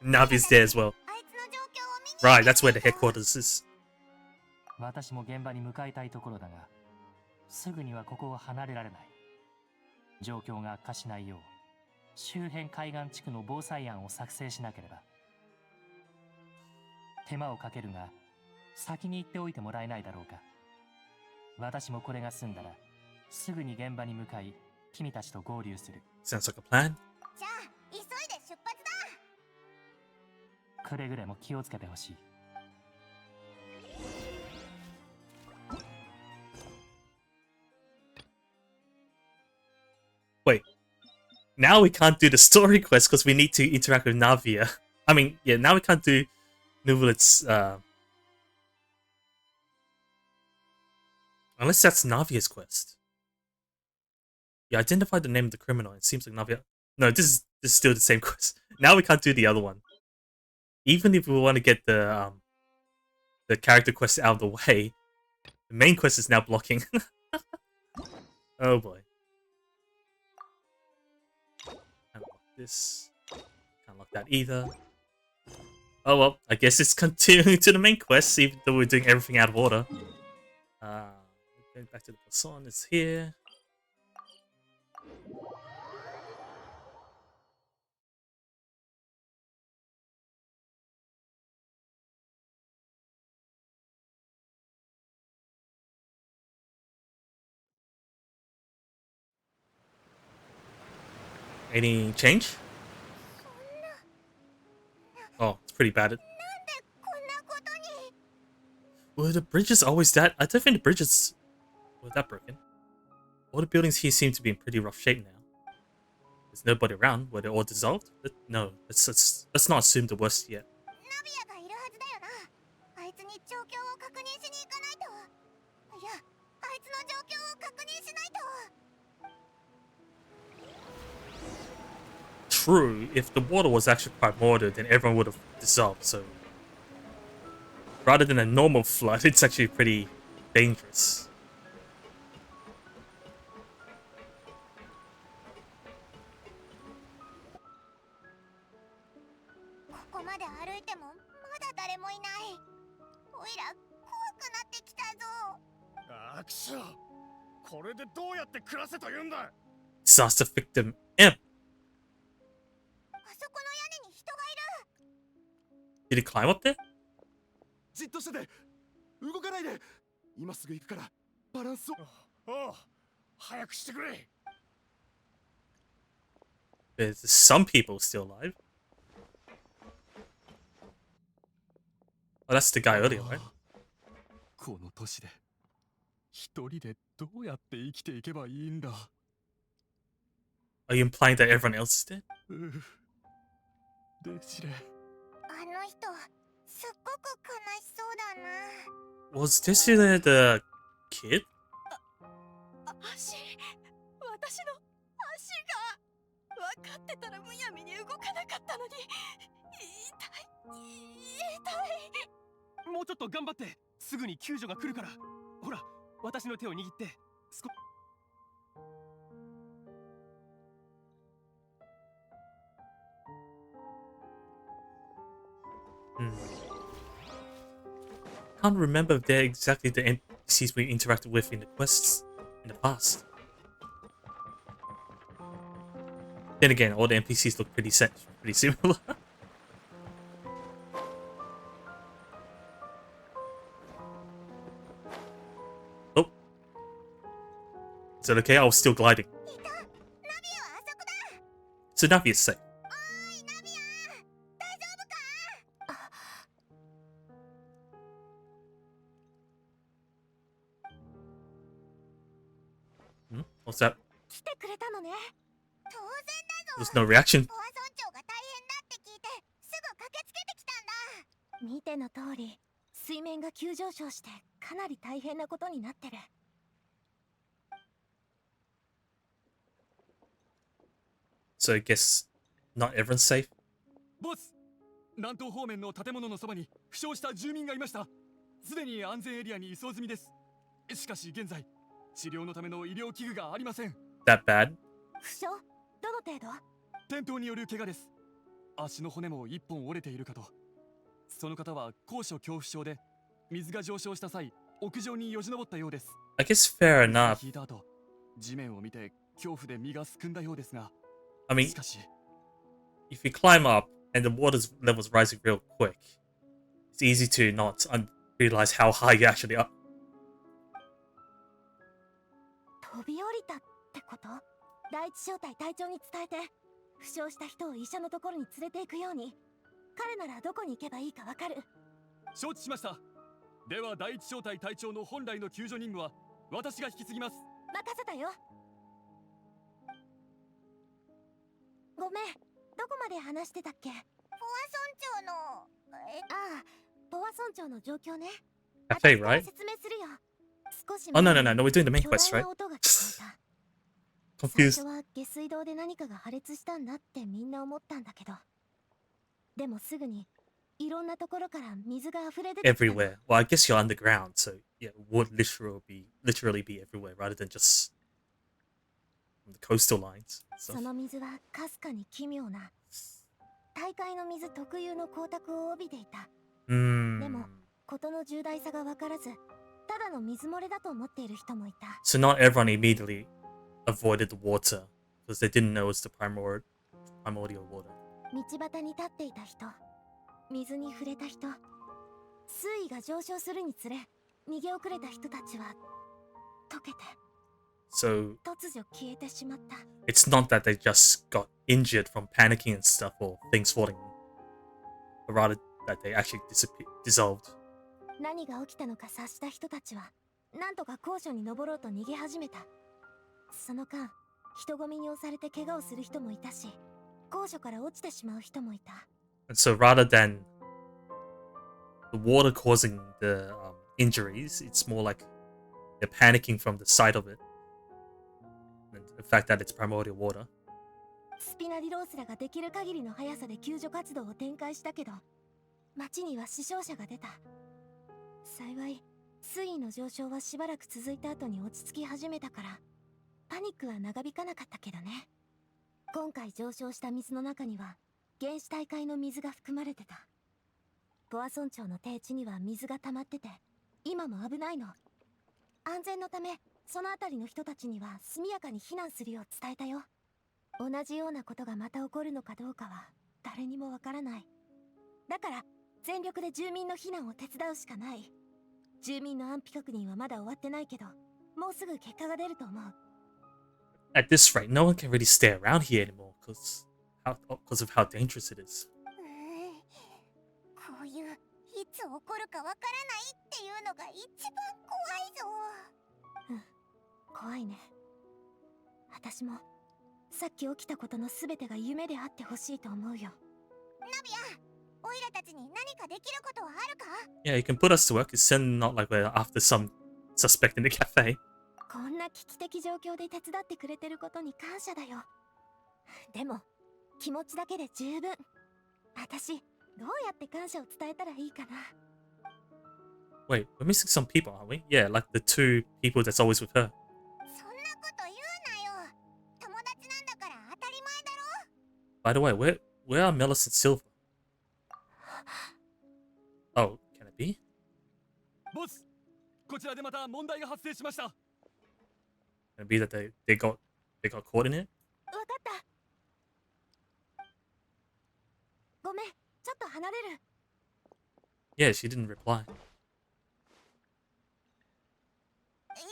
な。 Navi's there as well. あいつの状況を見に Right, that's where the headquarters is. 私も現場に向かいたいところだが、すぐにはここを離れられない。状況が悪化しないよう、周辺海岸地区の防災案を作成しなければ。手間をかけるが、先に行っておいてもらえないだろうか。私もこれが済んだら、すぐに現場に向かい、君たちと合流する。Sounds like a plan. じゃあ急いで出発だ。くれぐれも気をつけてほしい。Wait. Now we can't do the story quest because we need to interact with Navia. I mean, yeah, now we can't do Nuvolit's, unless that's Navia's quest. Yeah, identify the name of the criminal. It seems like Navia. No, this is still the same quest. Now we can't do the other one. Even if we want to get the character quest out of the way, the main quest is now blocking. Oh boy. Can't lock this. Can't lock that either. Oh well, I guess it's continuing to the main quest, even though we're doing everything out of order. Going back to the person, it's here. Any change? Oh, it's pretty bad. Were the bridges always that? I don't think the bridges were that broken. All the buildings here seem to be in pretty rough shape now. There's nobody around. Were they all dissolved? No, let's not assume the worst yet. ナビアがいるはずだよな。あいつに状況を確認しに行かないと。いや、あいつの状況を確認しないと。 True, if the water was actually primordial, then everyone would have dissolved, so... Rather than a normal flood, it's actually pretty dangerous. ここまで歩いてもまだ誰もいない。おいら怖くなってきたぞ。あくしょ、これでどうやって暮らせと言うんだ。 Disaster victim imp. あそこの屋根に人がいる。 Did he climb up there? じっとしてて動かないで。今すぐ行くからバランスを。おう、早くしてくれ。 There's some people still alive. Oh, that's the guy earlier, right? この年で一人でどうやって生きていけばいいんだ。 Are you implying that everyone else is dead? デジレ。あの人すっごく悲しそうだな。 Was this the kid? 足、私の足が分かってたらむやみに動かなかったのに。痛い。もうちょっと頑張って、すぐに救助が来るから。ほら、私の手を握って。Can't remember if they're exactly the NPCs we interacted with in the quests in the past. Then again, all the NPCs look pretty similar. Oh, is that okay? I was still gliding. So Navi is safe. What's that? 来てくれたのね。当然だぞ。 There's no reaction. ボア村長が大変だって聞いてすぐ駆けつけてきたんだ。見ての通り、水面が急上昇してかなり大変なことになってる。 So I guess not everyone's safe. ボス、南東方面の建物のそばに負傷した住民がいました。すでに安全エリアに移送済みです。しかし現在治療のための医療器具がありません。 That bad? 負傷？どの程度？転倒による怪我です。足の骨も一本折れているかと。その方は高所恐怖症で水が上昇した際屋上によじ登ったようです。 I guess fair enough. 聞いた後、地面を見て恐怖で身がすくんだようですが。 I mean, しかし if you climb up and the water level's rising real quick, it's easy to not realize how high you actually are. 飛び降りたってこと？第一小隊隊長に伝えて、負傷した人を医者のところに連れて行くように。彼ならどこに行けばいいかわかる。承知しました。では第一小隊隊長の本来の救助任務は私が引き継ぎます。任せたよ。ごめん、どこまで話してたっけ？ポア村長のああ、ポア村長の状況ね。 Cafe, right? 説明するよ。少し Oh no, we're doing the main 巨 quest, 大 right? な音が聞こえた。最 Confused. 初は下水道で何かが破裂したんだってみんな思ったんだけど、でもすぐにいろんなところから水が溢れ出てきたの。 Everywhere. Well, I guess you're underground, so yeah, it would literally be everywhere rather than just on the coastal lines. その水はかすかに奇妙な大海の水特有の光沢を帯びていた。でも事の重大さが分からず、ただの水漏れだと思っている人もいた。 So not everyone immediately avoided the water because they didn't know it's the primordial water. 道端に立っていた人、水に触れた人、水位が上昇するにつれ逃げ遅れた人たちは溶けて So 突如消えてしまった。 it's not that they just got injured from panicking and stuff or things falling, but rather that they actually dissolved. 何が起きたのか察した人たちはなんとか高所に登ろうと逃げ始めた。その間、人混みに押されて怪我をする人もいたし、高所から落ちてしまう人もいた。 And so rather than the water causing the injuries, it's more like they're panicking from the sight of it. And the fact that it's primordial water. スピナディロースらができる限りの速さで救助活動を展開したけど、町には死傷者が出た。幸い、水位の上昇はしばらく続いた後に落ち着き始めたから、パニックは長引かなかったけどね。今回上昇した水の中には、原始大海の水が含まれてた。ポア村長の低地には水が溜まってて、今も危ないの。安全のため、その辺りの人たちには速やかに避難するよう伝えたよ。同じようなことがまた起こるのかどうかは誰にもわからない。だから全力で住民の避難を手伝うしかない。住民の安否確認はまだ終わってないけど、もうすぐ結果が出ると思う。 At this rate, no one can really stay around here anymore because of how dangerous it is. こういういつ起こるかわからないっていうのが一番怖いぞ。怖いね。私もさっき起きたことのすべてが夢であってほしいと思うよ。ナビア、オイラたちに何かできることはあるか？ Yeah, you can put us to work. It's not like we're after some suspect in the cafe. こんな危機的状況で手伝ってくれてることに感謝だよ。でも気持ちだけで十分。私どうやって感謝を伝えたらいいかな。 Wait, we're missing some people, aren't we? Yeah, like the two people that's always with her. そんなこと言うなよ。友達なんだから当たり前だろ。 By the way, where are Melis and Silver? Oh, can it be? ボス、こちらでまた問題が発生しました。 Can it be that they got caught in it? わかった。ごめん、ちょっと離れる。 Yeah, she didn't reply. 行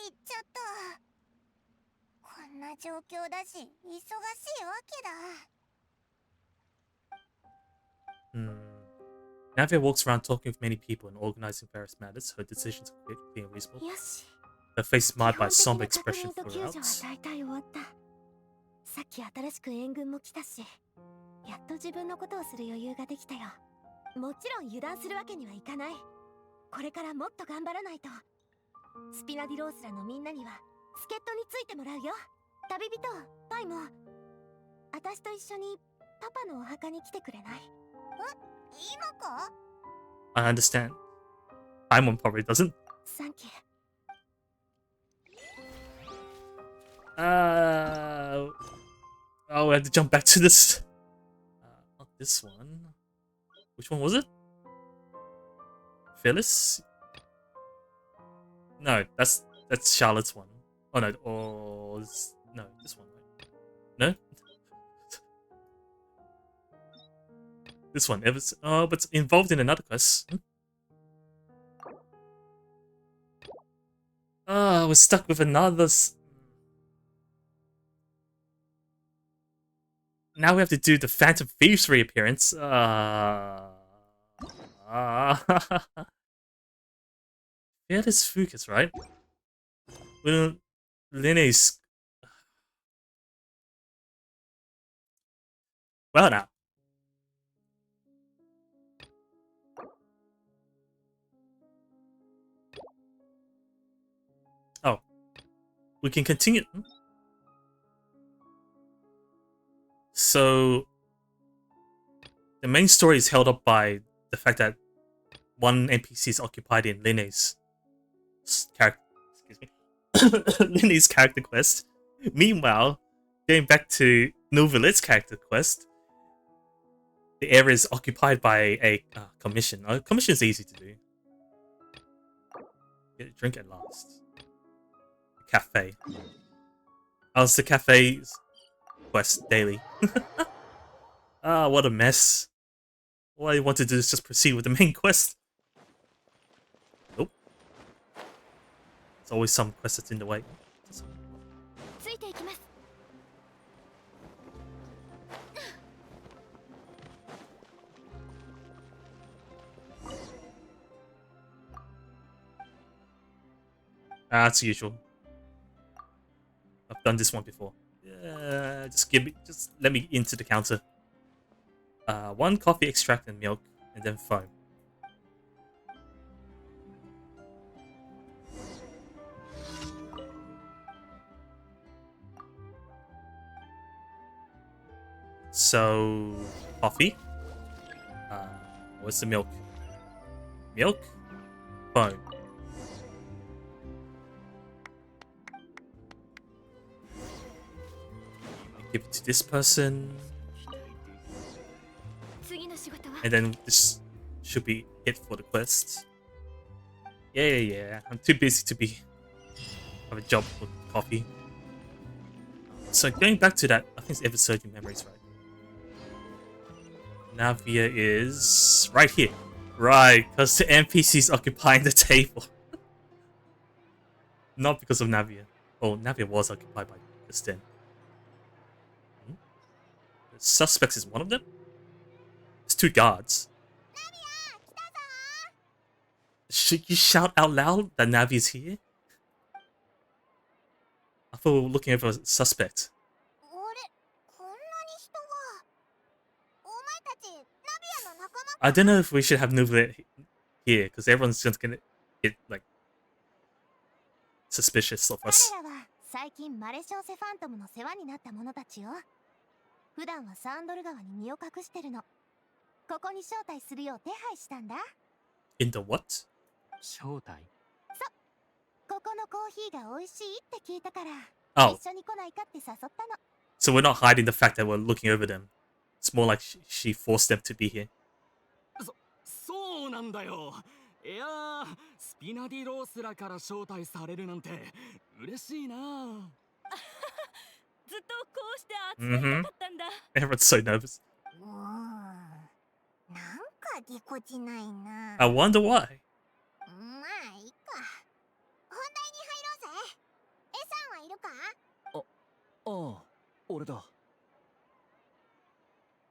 っちゃった。こんな状況だし、忙しいわけだ。Navia walks around talking with many people and organizing various matters. Her decisions are quickly and reasonable. よし。 Her face is marred by a 基本 somber 的な確 expression 認と救助 throughout. は大体終わった。さっき新しく援軍も来たし、やっと自分のことをする余裕ができたよ。もちろん油断するわけにはいかない。これからもっと頑張らないと。スピナディロースらのみんなには助っ人についてもらうよ。旅人パイも私と一緒にパパのお墓に来てくれない？今か？ I understand. Paimon probably doesn't. サンキュー。Oh, we have to jump back to this. Not this one. Which one was it? Phyllis? No, that's Charlotte's one. Oh no, no, this one. Right? No. This one. Oh, but it's involved in another quest. Ah, we're stuck with another. Now we have to do the Phantom Thieves reappearance. Yeah, this Fucus, right? Well, Linne's. Well, now. Oh. We can continue. So, the main story is held up by the fact that one NPC is occupied in Linne's character. Excuse me, Linne's character quest. Meanwhile, going back to Novelet's character quest, the area is occupied by a commission. Commission is easy to do. Get a drink at last. Cafe. Oh, it's the cafe's quest daily. Ah, what a mess. All I want to do is just proceed with the main quest. Nope. There's always some quest that's in the way. As usual. I've done this one before. Just let me into the counter. 1 coffee extract and milk, and then foam. So, coffee. What's the milk? Milk, foam. Give it to this person. And then this should be it for the quest. Yeah. I'm too busy to have a job for coffee. So going back to that, I think it's episode in memories, right? Navia is right here. Right, because the NPC's occupying the table. Not because of Navia. Oh, Navia was occupied by just then. The suspects is one of them? There's 2 guards. Should you shout out loud that Navia's here? I thought we were looking for a suspect. I don't know if we should have Nuvia here, because everyone's just gonna get, like, suspicious of us. 彼らは最近マレショーセファントムの世話になった者たちよ。普段はサンドル川に身を隠してるの。ここに招待するよう手配したんだ。In the what? 招待？ここのコーヒーが美味しいって聞いたから、 Oh. 一緒に来ないかって誘ったの。 So we're not hiding the fact that we're looking over them. It's more like she forced them to be here. そうなんだよ。いやー、スピナディロースらから招待されるなんて嬉しいな。ずっとこうして集まりたかったんだ。Everyone's so nervous. なんかぎこちないな。 I wonder why. まあいいか。本題に入ろうぜ。エさんはいるか？ああ、俺だ。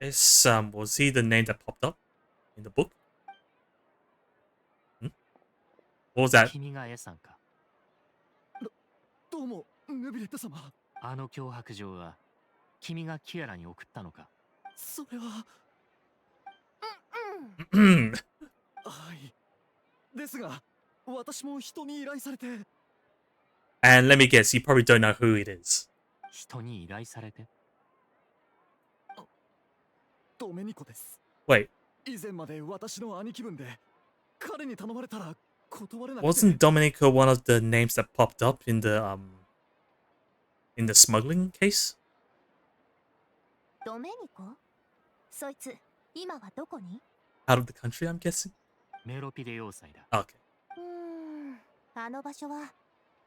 Was he the name that popped up in the book? What was that? 君がエさんか。どうも、ヌビレット様。あの脅迫状は君がキアラに送ったのか？それは。はい。ですが、私も人に依頼されて。And let me guess, you probably don't know who it is. 人に依頼されて？ドメニコです。Wait. 以前まで私の兄貴分で、彼に頼まれたら断れなくて。Wasn't Domenico one of the names that popped up in the smuggling case? ドメニコ？そいつ、今はどこに？ Out of the country, I'm guessing? メロピデ要塞だ。Okay. あの場所は、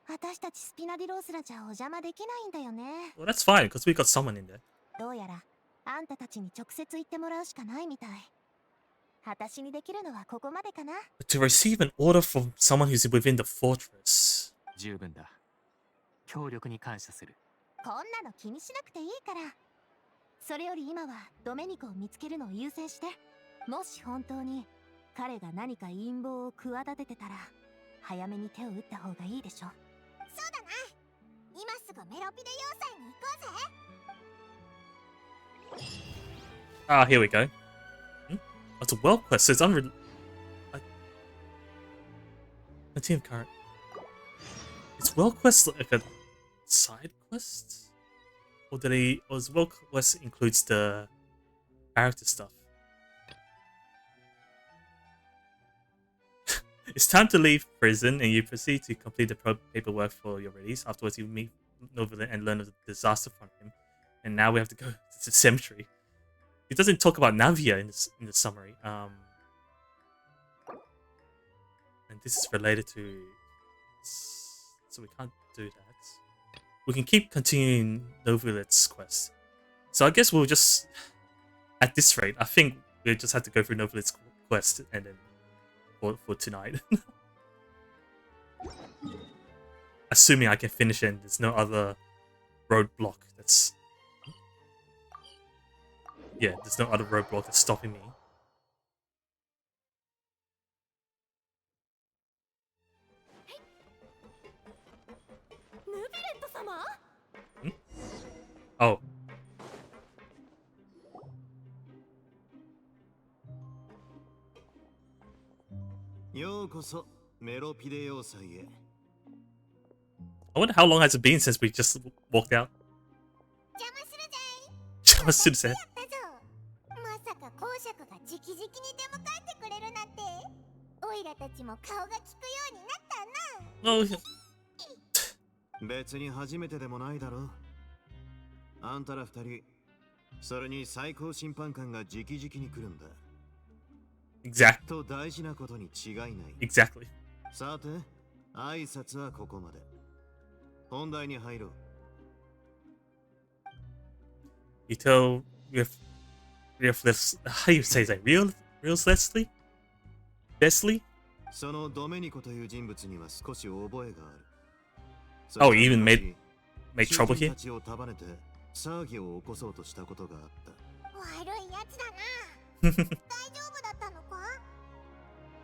私たちスピナディロースらじゃお邪魔できないんだよね。 Well, that's fine, because we got someone in there. どうやら、あんたたちに直接言ってもらうしかないみたい。私にできるのはここまでかな。 To receive an order from someone who's within the fortress. 十分だ。協力に感謝する。こんなの気にしなくていいから。それより今はドメニコを見つけるのを優先して。もし本当に彼が何か陰謀を企ててたら、早めに手を打った方がいいでしょ。そうだな。今すぐメロピデ要塞に行こうぜ。Ah, here we go. It's a world quest, so it's a team current. It's world quest like a side quest? Or does world quest includes the character stuff? It's time to leave prison, and you proceed to complete the paperwork for your release. Afterwards, you meet Nova and learn of the disaster from him. And now we have to go to the cemetery. It doesn't talk about Navia in the summary. And this is related to, so we can't do that. We can keep continuing Novulet's quest. So I guess we'll just, at this rate, I think we'll just have to go through Novulet's quest and then for tonight. Assuming I can finish it and there's no other roadblock that's... Yeah, there's no other roadblock that's stopping me. Hmm? Oh. ようこそメロピデ要塞へ。 I wonder how long has it been since we just walked out? 邪魔するぜ。まさか公爵が直々に出迎えてくれるなんて。オイラたちも顔が利くようになったな。別に初めてでもないだろ。あんたら二人、それに最高審判官が直々に来るんだ。Exactly. と大事なことに違いない。Exactly. さて、挨拶はここまで。本題に入ろう。You tell how you say that? Leslie? Leslie? そのドメニコという人物には少し覚えがある。Oh, he even made trouble here? 主人たちを束ねて騒ぎを起こそうとしたことがあった。悪いやつだな。大丈夫だったのか？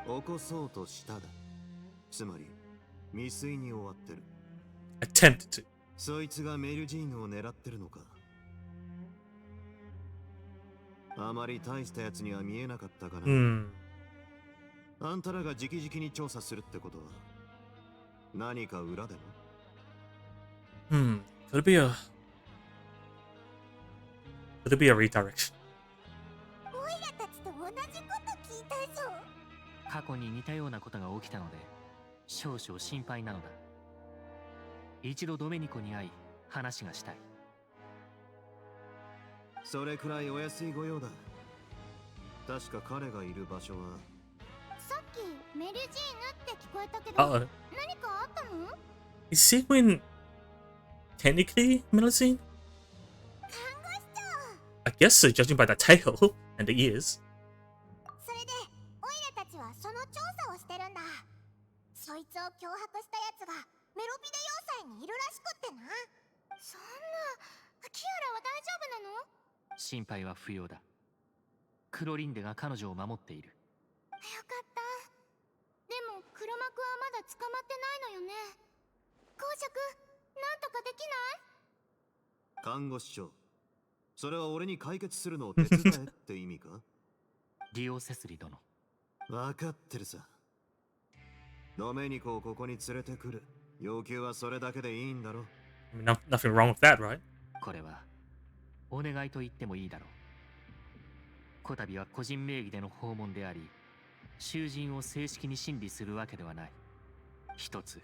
起こそうとしただ。つまり未遂に終わってる。Attempted to. そいつがメルジーヌを狙ってるのか。あまり大したやつには見えなかったかな。あんたらが直々に調査するってことは何か裏でも？ Could it be a redirection? オイラたちと同じこと聞いたぞ。過去に似たようなことが起きたので少々心配なのだ。一度ドメニコに会い話がしたい。それくらいお安い御用だ。確か彼がいる場所は。さっきメルジーヌって聞こえたけど、何かあったの？ Is he when technically Melusine? 看護師長。 I guess so, judging by the tail and the ears. それでオイラたちはその調査をしてるんだ。そいつを脅迫したやつがメロピデ要塞にいるらしくってな。そんな、キアラは大丈夫なの？心配は不要だ。クロリンデが彼女を守っている。よかった。でも黒幕はまだ捕まってないのよね。公爵、なんとかできない？看護師長、それは俺に解決するのを手伝えって意味か？リオセスリ殿。分かってるさ。ドメニコをここに連れてくる。要求はそれだけでいいんだろ。I mean, nothing wrong with that, right? これはお願いと言ってもいいだろう。こたびは個人名義での訪問であり、囚人を正式に審理するわけではない。一つ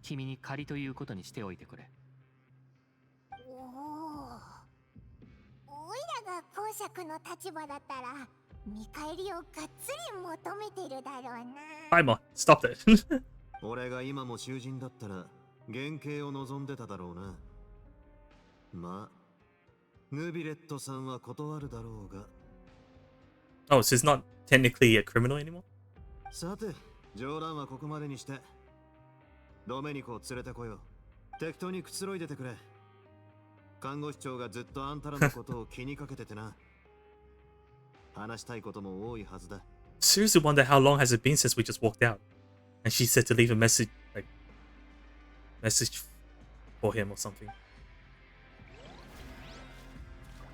君に仮ということにしておいてくれ。おいらが公爵の立場だったら見返りをがっつり求めてるだろうな。Paimon, stop it. 俺が今も囚人だったら減刑を望んでただろうな。まあ、ヌビレットさんは断るだろうが。Oh, so he's not technically a criminal anymore? さて、冗談はここまでにして、ドメニコを連れてこよう。適当にくつろいでてくれ。看護師長がずっとあんたらのことを気にかけててな。話したいことも多いはずだ。Seriously wonder how long has it been since we just walked out? And she said to leave a message, message for him or something.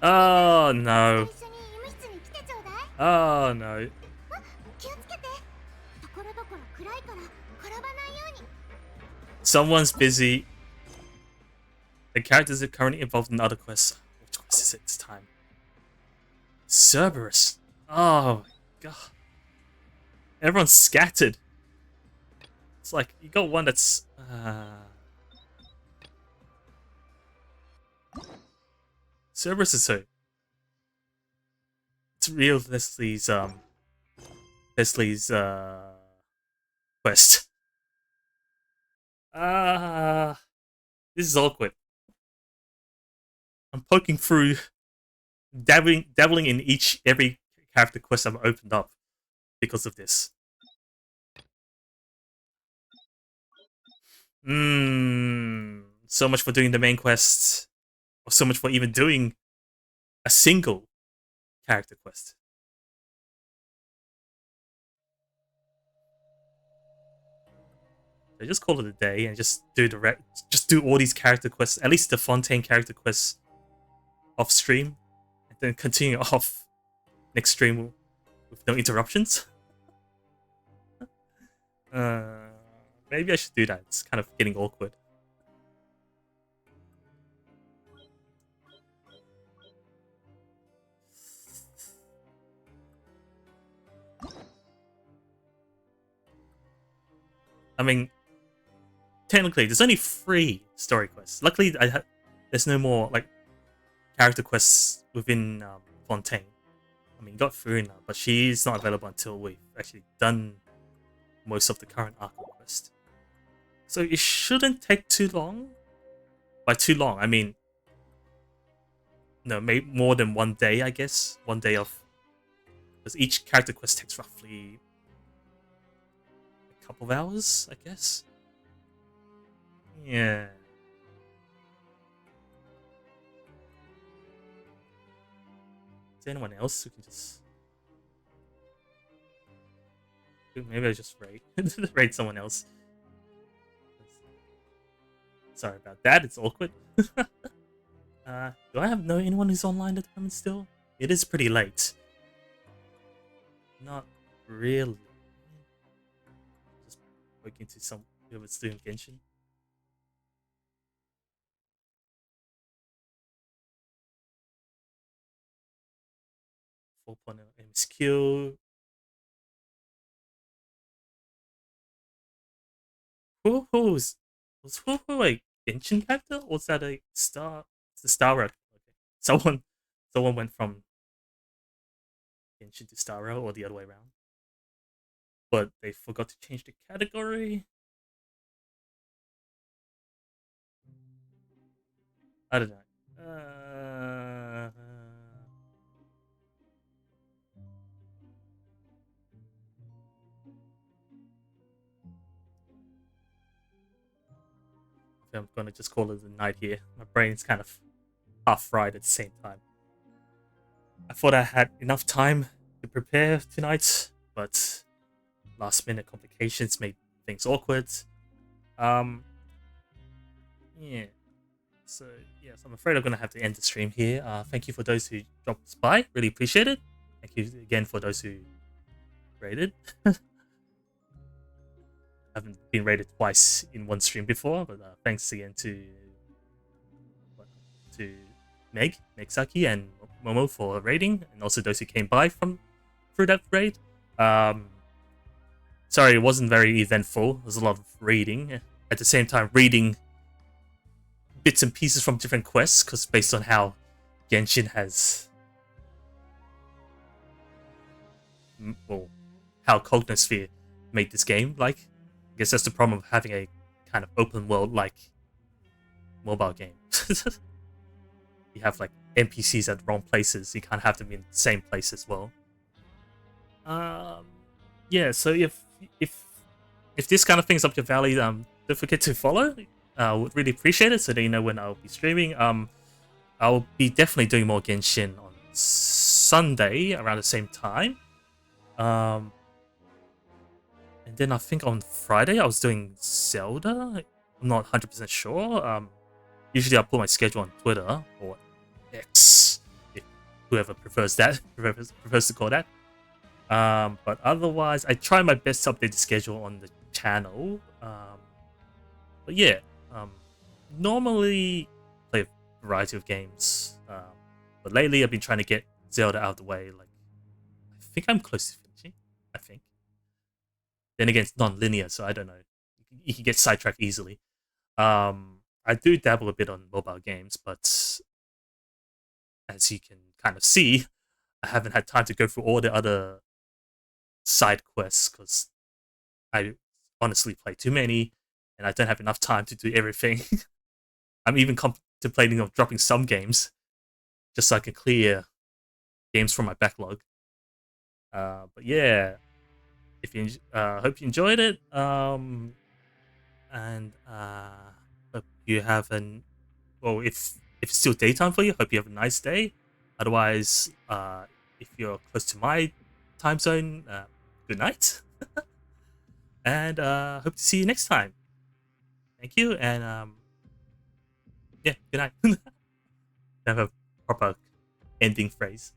Oh no. Oh no. Someone's busy. The characters are currently involved in other quests. Which quest is it this time? Cerberus. Oh my god. Everyone's scattered. It's like, you got one that's... Cerberus is who? It's real Leslie's quest. This is awkward. I'm poking through, dabbling in every character quest I've opened up because of this. So much for doing the main quest, or so much for even doing a single character quest. So just call it a day and just do all these character quests, at least the Fontaine character quests off stream, and then continue off next stream with no interruptions. Maybe I should do that. It's kind of getting awkward. I mean, technically, there's only 3 story quests. Luckily, there's no more like character quests within Fontaine. I mean, you got Furina, but she's not available until we've actually done most of the current archon quest. So it shouldn't take too long. By too long, I mean, no, maybe more than 1 day, I guess. 1 day of... Because each character quest takes roughly a couple of hours, I guess. Yeah. Is there anyone else who can just... Maybe I just raid raid someone else. Sorry about that, it's awkward. Do I know anyone who's online at the moment still? It is pretty late. Not really. Just working to some whoever's doing Genshin. MSQ. Was who a Genshin character? Or was that a star? It's a Star Road. Okay. Someone went from Genshin to Star Road or the other way around. But they forgot to change the category. I don't know. I'm gonna just call it a night here. My brain's kind of half fried at the same time. I thought I had enough time to prepare tonight, but last minute complications made things awkward. Yeah. So yes, I'm afraid I'm gonna have to end the stream here. Thank you for those who dropped by. Really appreciate it. Thank you again for those who rated. I haven't been rated twice in one stream before, but thanks again to Megsaki and Momo for rating, and also those who came by through that raid. Sorry, it wasn't very eventful. There's a lot of reading. At the same time, reading bits and pieces from different quests, because based on how Genshin has... well, how Cognosphere made this game, like, I guess that's the problem of having a kind of open world, like, mobile game. You have, like, NPCs at the wrong places. You can't have them in the same place as well. Yeah, so if this kind of thing's up your valley, don't forget to follow. I would really appreciate it, so that you know when I'll be streaming. I'll be definitely doing more Genshin on Sunday around the same time. And then I think on Friday I was doing Zelda. I'm not 100% sure. Usually I put my schedule on Twitter or X, if whoever prefers that, prefers to call that. But otherwise, I try my best to update the schedule on the channel. But yeah, normally play a variety of games. But lately I've been trying to get Zelda out of the way. Like, I think I'm close to finishing. I think. Then again, it's non-linear, so I don't know. You can get sidetracked easily. I do dabble a bit on mobile games, but as you can kind of see, I haven't had time to go through all the other side quests because I honestly play too many and I don't have enough time to do everything. I'm even contemplating of dropping some games just so I can clear games from my backlog. But yeah, if you hope you enjoyed it, and hope you have well, if it's still daytime for you, hope you have a nice day. Otherwise, if you're close to my time zone, good night. And hope to see you next time. Thank you, and yeah, good night. Have a proper ending phrase.